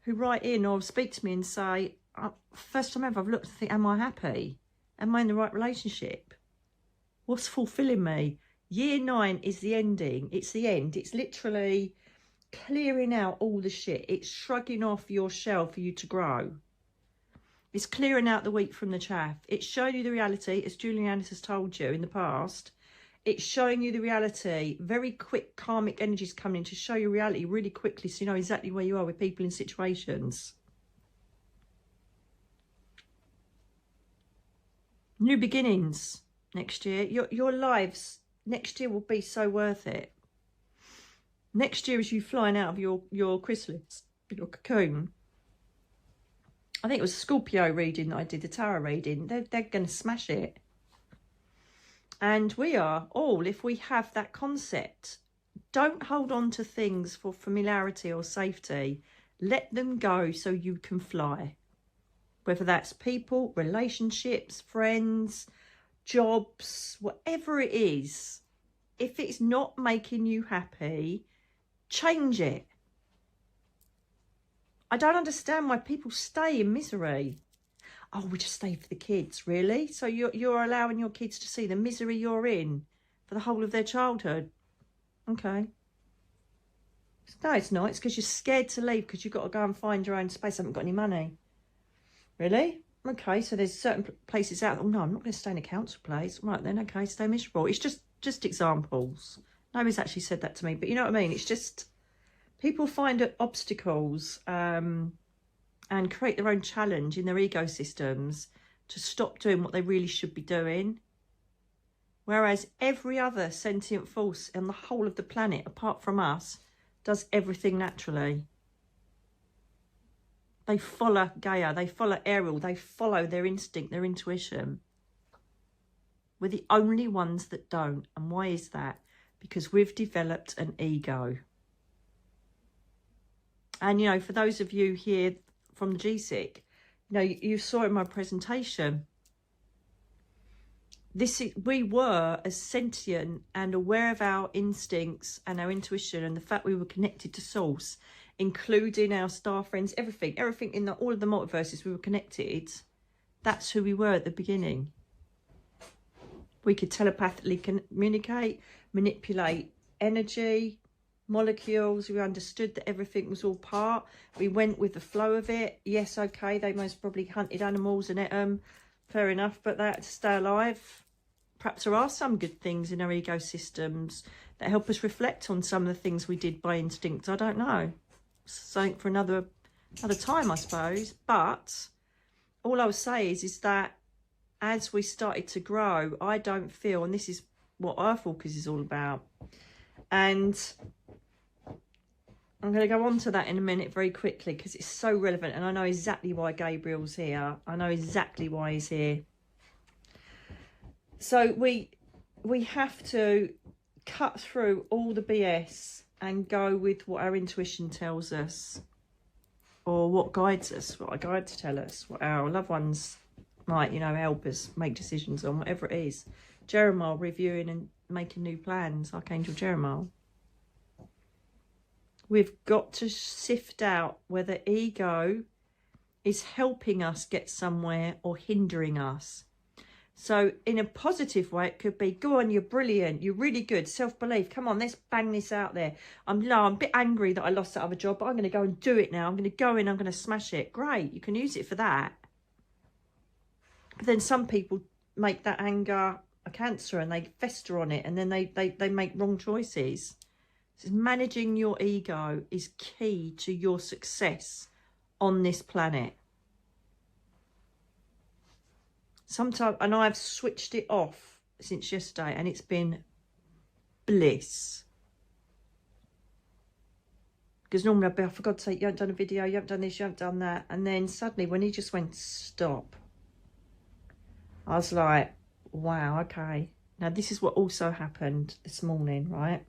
who write in or speak to me and say, first time ever I've looked and think, am I happy? Am I in the right relationship? What's fulfilling me? Year 9 is the ending. It's the end. It's literally clearing out all the shit. It's shrugging off your shell for you to grow. It's clearing out the wheat from the chaff. It's showing you the reality, as Julian has told you in the past. It's showing you the reality. Very quick karmic energies coming in to show you reality really quickly so you know exactly where you are with people in situations. New beginnings. next year. Your lives next year will be so worth it. Next year, as you flying out of your chrysalis, your cocoon. I think it was a Scorpio reading that I did, the tarot reading. They're going to smash it. And we are all, if we have that concept, don't hold on to things for familiarity or safety. Let them go so you can fly. Whether that's people, relationships, friends, jobs, whatever it is. If it's not making you happy, change it. I don't understand why people stay in misery. Oh, we just stay for the kids, really? So you're allowing your kids to see the misery you're in for the whole of their childhood? Okay. No, it's not. It's because you're scared to leave because you've got to go and find your own space. I haven't got any money. Really? Okay, so there's certain places out. Oh, no, I'm not going to stay in a council place. Right then, okay, stay miserable. It's just examples. Nobody's actually said that to me, but you know what I mean? It's just people find obstacles and create their own challenge in their ecosystems to stop doing what they really should be doing. Whereas every other sentient force on the whole of the planet, apart from us, does everything naturally. They follow Gaia, they follow Ariel, they follow their instinct, their intuition. We're the only ones that don't. And why is that? Because we've developed an ego. And, you know, for those of you here from the GSIC, you know, you saw in my presentation, we were as sentient and aware of our instincts and our intuition and the fact we were connected to source, including our star friends, everything in all of the multiverses, we were connected. That's who we were at the beginning. We could telepathically communicate, manipulate energy, molecules. We understood that everything was all part. We went with the flow of it. Yes, okay, they most probably hunted animals and ate them. Fair enough, but they had to stay alive. Perhaps there are some good things in our ecosystems that help us reflect on some of the things we did by instinct. I don't know. Something for another time, I suppose. But all I would say is that as we started to grow, I don't feel, and this is what Earthwalkers is all about, and I'm going to go on to that in a minute very quickly because it's so relevant and I know exactly why Gabriel's here. I know exactly why he's here. So we have to cut through all the BS and go with what our intuition tells us, or what guides us, what our guides tell us, what our loved ones might, you know, help us make decisions on, whatever it is. Jeremiah reviewing and making new plans, Archangel Jeremiah. We've got to sift out whether ego is helping us get somewhere or hindering us. So in a positive way, it could be, go on, you're brilliant, you're really good, self-belief, come on, let's bang this out there. I'm a bit angry that I lost that other job, but I'm going to go and do it now. I'm going to go in, I'm going to smash it. Great, you can use it for that. But then some people make that anger a cancer and they fester on it, and then they make wrong choices. So managing your ego is key to your success on this planet. Sometimes, and I've switched it off since yesterday, and it's been bliss. Because normally I'd be, oh, for God's sake, you haven't done a video, you haven't done this, you haven't done that. And then suddenly when he just went, stop, I was like, wow, okay. Now this is what also happened this morning, right?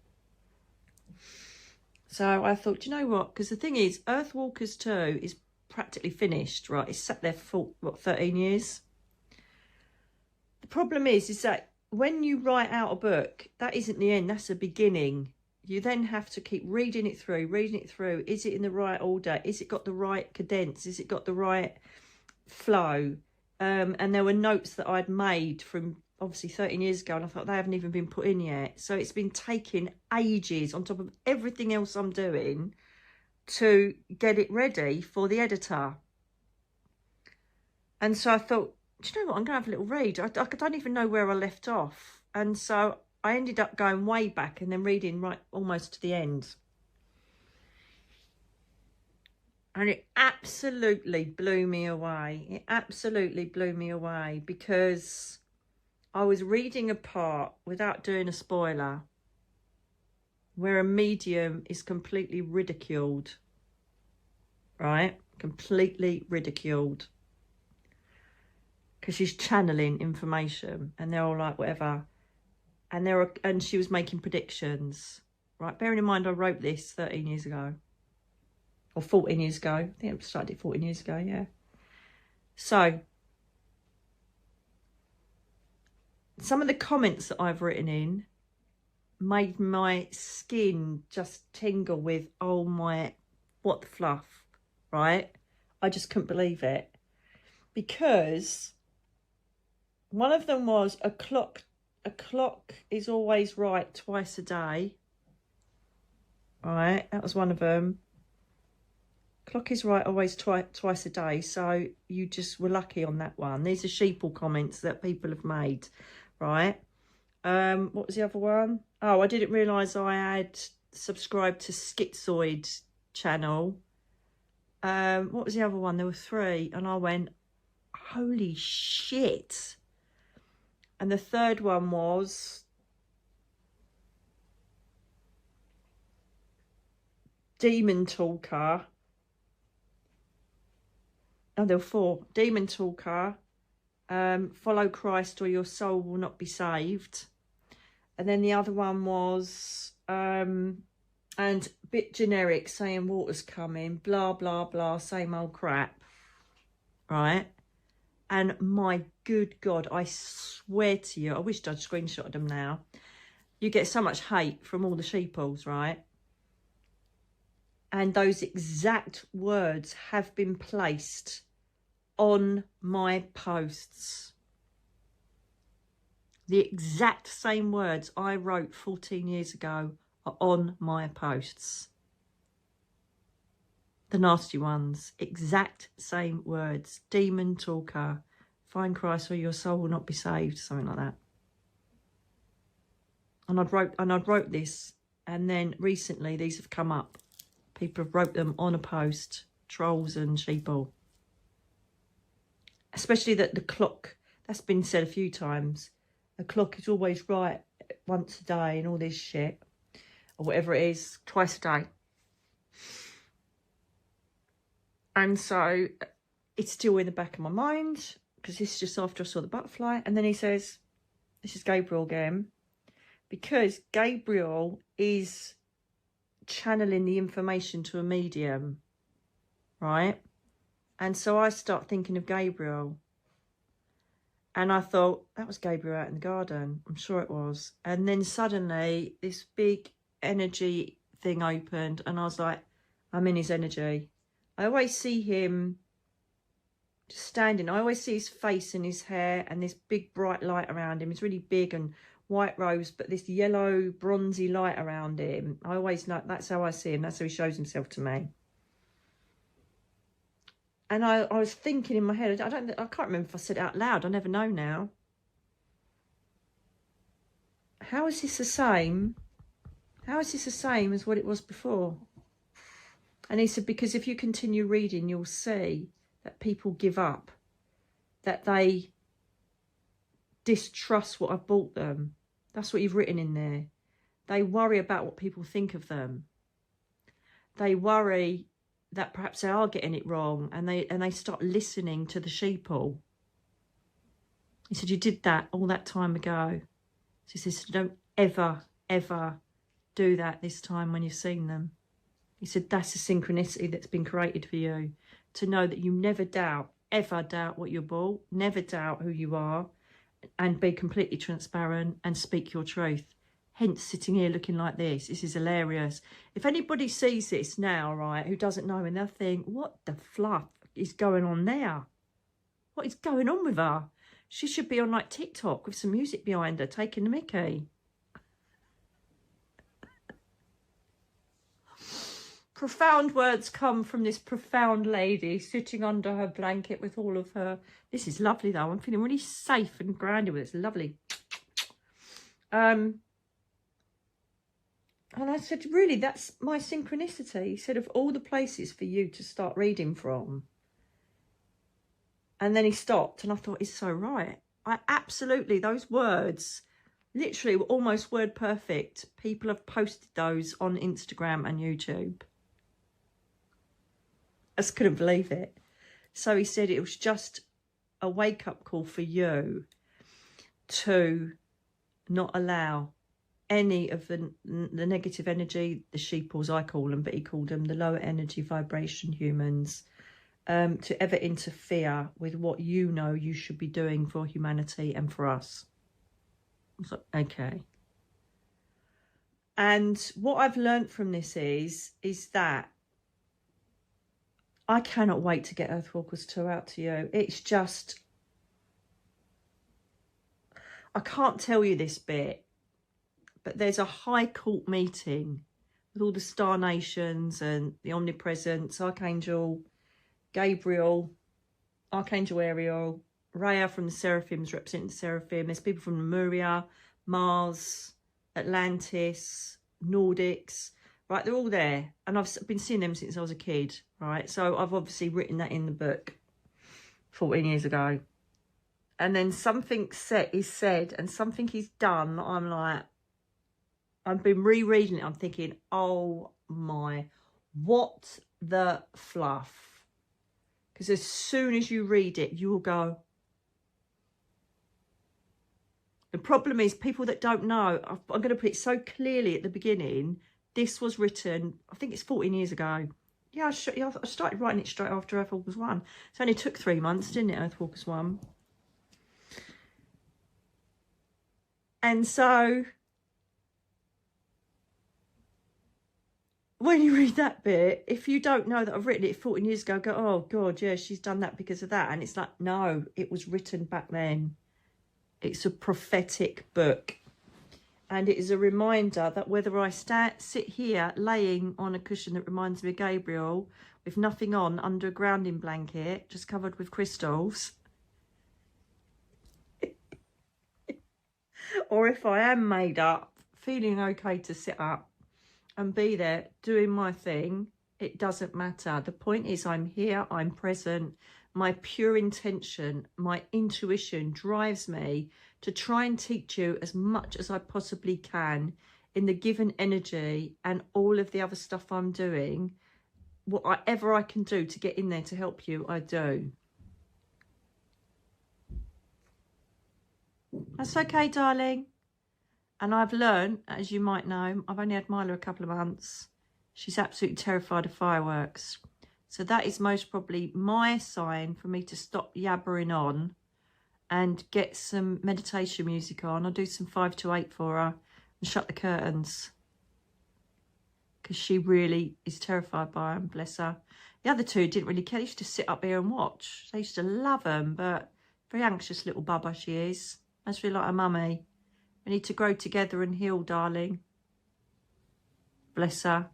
So I thought, do you know what? Because the thing is, Earthwalkers 2 is practically finished, right? It's sat there for, what, 13 years? The problem is that when you write out a book, that isn't the end, that's the beginning. You then have to keep reading it through. Is it in the right order? Is it got the right cadence? Is it got the right flow? And there were notes that I'd made from obviously 13 years ago, and I thought they haven't even been put in yet. So it's been taking ages on top of everything else I'm doing to get it ready for the editor. And so I thought, do you know what, I'm going to have a little read. I don't even know where I left off. And so I ended up going way back and then reading right almost to the end. And it absolutely blew me away. It absolutely blew me away because I was reading a part, without doing a spoiler, where a medium is completely ridiculed, right? Completely ridiculed. Because she's channeling information, and they're all like, whatever. And she was making predictions, right? Bearing in mind, I wrote this 13 years ago. Or 14 years ago. I think I started it 14 years ago, yeah. So, some of the comments that I've written in made my skin just tingle with, oh my, what the fluff, right? I just couldn't believe it. Because one of them was a clock is always right twice a day. Right, that was one of them. Clock is right always twice a day. So you just were lucky on that one. These are sheeple comments that people have made, right? What was the other one? Oh, I didn't realise I had subscribed to Schizoid channel. What was the other one? There were 3, and I went, holy shit. And the third one was Demon Talker. Oh, there were 4. Demon Talker, follow Christ or your soul will not be saved. And then the other one was, and a bit generic, saying water's coming, blah, blah, blah, same old crap. Right? And my good God, I swear to you, I wished I'd screenshotted them now. You get so much hate from all the sheeples, right? And those exact words have been placed on my posts. The exact same words I wrote 14 years ago are on my posts. The nasty ones, exact same words. Demon Talker, find Christ or your soul will not be saved, something like that. And I'd wrote this, and then recently these have come up. People have wrote them on a post, trolls and sheeple. Especially that the clock, that's been said a few times. The clock is always right once a day and all this shit. Or whatever it is, twice a day. And so it's still in the back of my mind, because this is just after I saw the butterfly. And then he says, this is Gabriel again, because Gabriel is channeling the information to a medium, right? And so I start thinking of Gabriel. And I thought, that was Gabriel out in the garden. I'm sure it was. And then suddenly this big energy thing opened, and I was like, I'm in his energy. I always see him just standing. I always see his face and his hair and this big bright light around him. It's really big and white rose, but this yellow bronzy light around him. I always know, that's how I see him. That's how he shows himself to me. And I was thinking in my head, I can't remember if I said it out loud. I never know now. How is this the same? How is this the same as what it was before? And he said, because if you continue reading, you'll see that people give up, that they distrust what I've bought them. That's what you've written in there. They worry about what people think of them. They worry that perhaps they are getting it wrong, and they start listening to the sheeple. He said, you did that all that time ago. So he says, don't ever, ever do that this time when you've seen them. He said, that's a synchronicity that's been created for you, to know that you never doubt, ever doubt what you're bought, never doubt who you are, and be completely transparent and speak your truth. Hence, sitting here looking like this. This is hilarious. If anybody sees this now, right, who doesn't know, and they'll think, what the fluff is going on there? What is going on with her? She should be on, like, TikTok with some music behind her, taking the mickey. Profound words come from this profound lady sitting under her blanket with all of her... This is lovely, though. I'm feeling really safe and grounded with it. It's lovely. And I said, really, that's my synchronicity. He said, of all the places for you to start reading from. And then he stopped, and I thought, he's so right. I absolutely, those words, literally were almost word perfect. People have posted those on Instagram and YouTube. I just couldn't believe it. So he said it was just a wake-up call for you to not allow any of the negative energy, the sheeples I call them, but he called them the lower energy vibration humans, to ever interfere with what you know you should be doing for humanity and for us. I was like, okay. And what I've learned from this is that I cannot wait to get Earthwalkers 2 out to you. It's just, I can't tell you this bit, but there's a High Court meeting with all the star nations and the omnipresence, Archangel Gabriel, Archangel Ariel, Rhea from the Seraphims representing the Seraphim. There's people from Lemuria, Mars, Atlantis, Nordics, right? They're all there. And I've been seeing them since I was a kid, right? So I've obviously written that in the book 14 years ago. And then something is said and something is done. I'm like, I've been rereading it. I'm thinking, oh my, what the fluff. Because as soon as you read it, you will go. The problem is people that don't know, I'm going to put it so clearly at the beginning, this was written, I think it's 14 years ago. Yeah, I started writing it straight after Earthwalkers 1. It only took 3 months, didn't it, Earthwalkers 1? And so, when you read that bit, if you don't know that I've written it 14 years ago, go, oh, God, yeah, she's done that because of that. And it's like, no, it was written back then. It's a prophetic book. And it is a reminder that whether I sit here laying on a cushion that reminds me of Gabriel with nothing on under a grounding blanket, just covered with crystals, or if I am made up, feeling okay to sit up and be there doing my thing, it doesn't matter. The point is I'm here, I'm present. My pure intention, my intuition drives me to try and teach you as much as I possibly can in the given energy and all of the other stuff I'm doing. Whatever I can do to get in there to help you, I do. That's okay, darling. And I've learned, as you might know, I've only had Mila a couple of months. She's absolutely terrified of fireworks. So that is most probably my sign for me to stop yabbering on and get some meditation music on. I'll do some 5 to 8 for her and shut the curtains. Because she really is terrified by them, bless her. The other two didn't really care. They used to sit up here and watch. They used to love them, but very anxious little bubba she is. That's really like her mummy. We need to grow together and heal, darling. Bless her.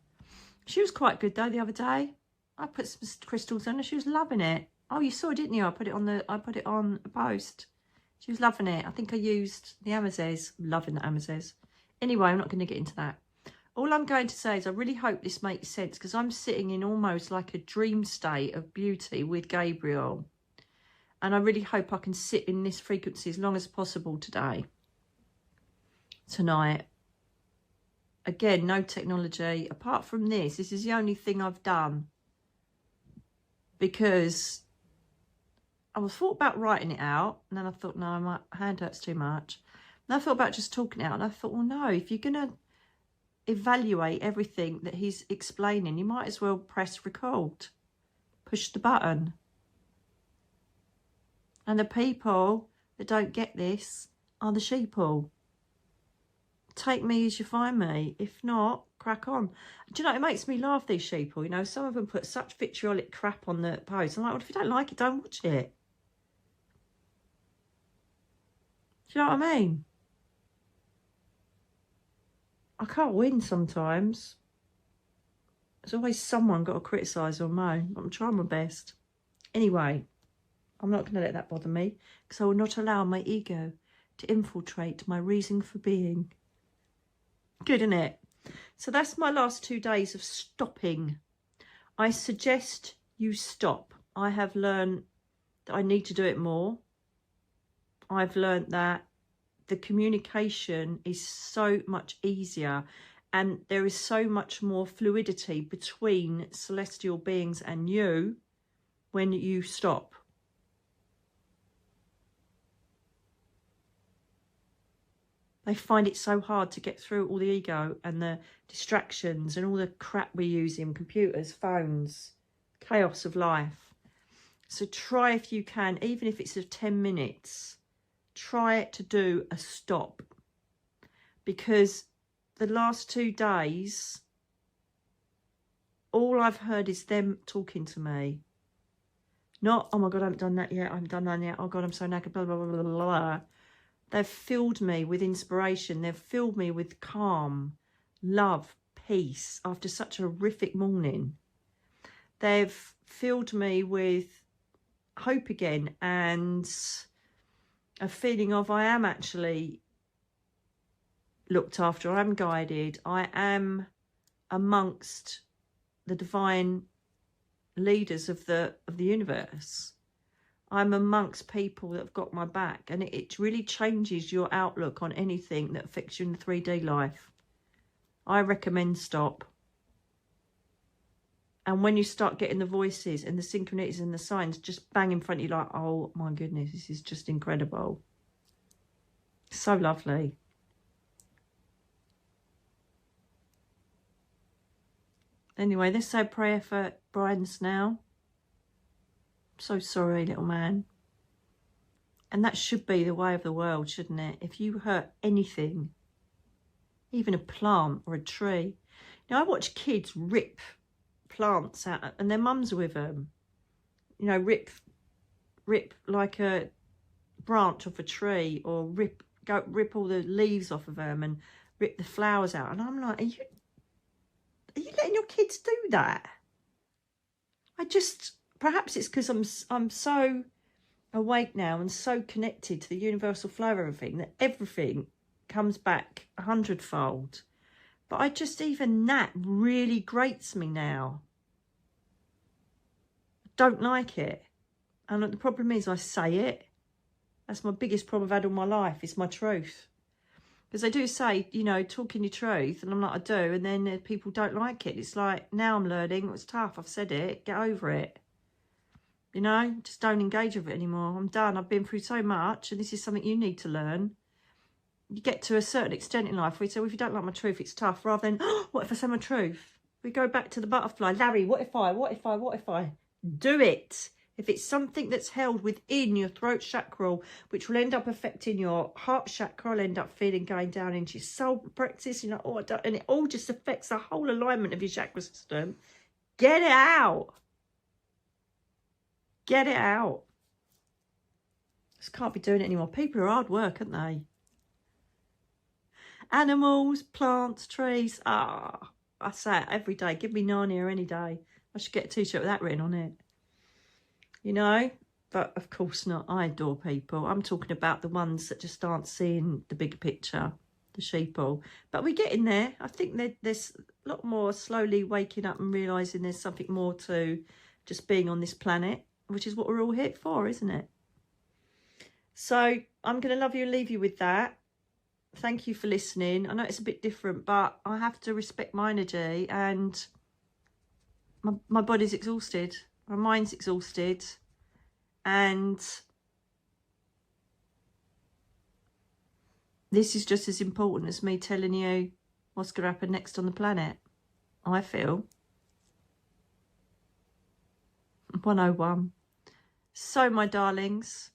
She was quite good though the other day. I put some crystals on her. She was loving it. Oh, you saw, didn't you? I put it on a post. She was loving it. I think I used the Amazes. Loving the Amazes. Anyway, I'm not going to get into that. All I'm going to say is I really hope this makes sense, because I'm sitting in almost like a dream state of beauty with Gabriel. And I really hope I can sit in this frequency as long as possible today. Tonight. Again, no technology. Apart from this is the only thing I've done. Because I thought about writing it out. And then I thought, no, my hand hurts too much. And I thought about just talking it out. And I thought, well, no, if you're going to evaluate everything that he's explaining, you might as well press record. Push the button. And the people that don't get this are the sheeple. Take me as you find me. If not, crack on. Do you know, it makes me laugh, these sheeple. You know, some of them put such vitriolic crap on the post. I'm like, well, if you don't like it, don't watch it. Do you know what I mean? I can't win sometimes. There's always someone got to criticise or moan. I'm trying my best. Anyway, I'm not going to let that bother me, because I will not allow my ego to infiltrate my reason for being. Good, isn't it? So that's my last 2 days of stopping. I suggest you stop. I have learned that I need to do it more. I've learned that the communication is so much easier, and there is so much more fluidity between celestial beings and you when you stop. They find it so hard to get through all the ego and the distractions and all the crap we're using, computers, phones, chaos of life. So try, if you can, even if it's 10 minutes, try to do a stop. Because the last 2 days, all I've heard is them talking to me. Not, oh my God, I haven't done that yet, I haven't done that yet, oh God, I'm so knackered, blah, blah, blah, blah, blah. They've filled me with inspiration. They've filled me with calm, love, peace after such a horrific morning. They've filled me with hope again and a feeling of I am actually looked after. I'm guided. I am amongst the divine leaders of the universe. I'm amongst people that have got my back, and it really changes your outlook on anything that affects you in the 3D life. I recommend stop. And when you start getting the voices and the synchronicities and the signs just bang in front of you, like, oh my goodness, this is just incredible. So lovely. Anyway, let's say a prayer for Brian's now. So sorry, little man. And that should be the way of the world, shouldn't it? If you hurt anything, even a plant or a tree. Now, I watch kids rip plants out, and their mums are with them. You know, rip like a branch off a tree, or rip all the leaves off of them and rip the flowers out. And I'm like, are you letting your kids do that? Perhaps it's because I'm so awake now and so connected to the universal flow of everything that everything comes back 100-fold. But even that really grates me now. I don't like it. And the problem is I say it. That's my biggest problem I've had all my life, is my truth. Because they do say, you know, talking your truth, and I'm like, I do, and then people don't like it. It's like, now I'm learning, it's tough, I've said it, get over it. You know, just don't engage with it anymore. I'm done. I've been through so much, and this is something you need to learn. You get to a certain extent in life where you say, well, if you don't like my truth, it's tough, rather than, oh, what if I say my truth? We go back to the butterfly. Larry, what if I? Do it. If it's something that's held within your throat chakra, which will end up affecting your heart chakra, I'll end up feeling going down into your soul practice, you know, oh, I don't, and it all just affects the whole alignment of your chakra system. Get it out. Get it out. Just can't be doing it anymore. People are hard work, aren't they? Animals, plants, trees. I say it every day. Give me Narnia any day. I should get a t-shirt with that written on it. You know? But of course not. I adore people. I'm talking about the ones that just aren't seeing the big picture. The sheeple. But we're getting there. I think there's a lot more slowly waking up and realising there's something more to just being on this planet, which is what we're all here for, isn't it? So I'm going to love you and leave you with that. Thank you for listening. I know it's a bit different, but I have to respect my energy, and my body's exhausted. My mind's exhausted. And this is just as important as me telling you what's going to happen next on the planet, I feel. 101. So, my darlings,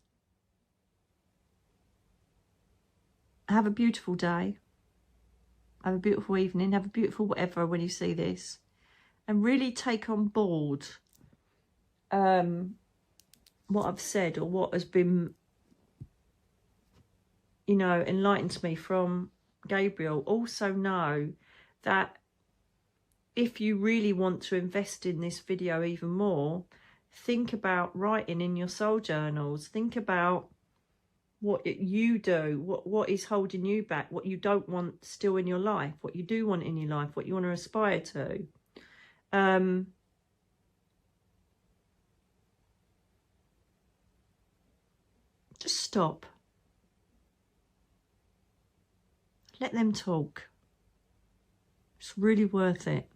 have a beautiful day. Have a beautiful evening. Have a beautiful whatever when you see this. And really take on board what I've said, or what has been, you know, enlightened to me from Gabriel. Also know that if you really want to invest in this video even more, think about writing in your soul journals. Think about what you do, what is holding you back, what you don't want still in your life, what you do want in your life, what you want to aspire to. Just stop. Let them talk. It's really worth it.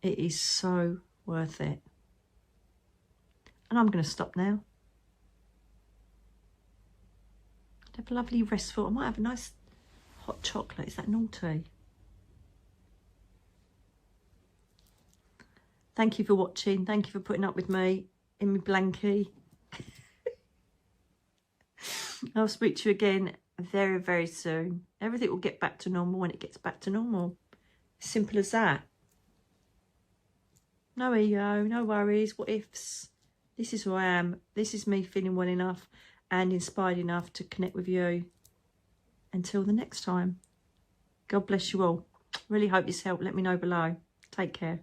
It is so worth it. And I'm going to stop now. Have a lovely restful. I might have a nice hot chocolate. Is that naughty? Thank you for watching. Thank you for putting up with me in my blankie. I'll speak to you again very, very soon. Everything will get back to normal when it gets back to normal. Simple as that. No ego, no worries, what ifs. This is who I am. This is me feeling well enough and inspired enough to connect with you. Until the next time. God bless you all. Really hope this helped. Let me know below. Take care.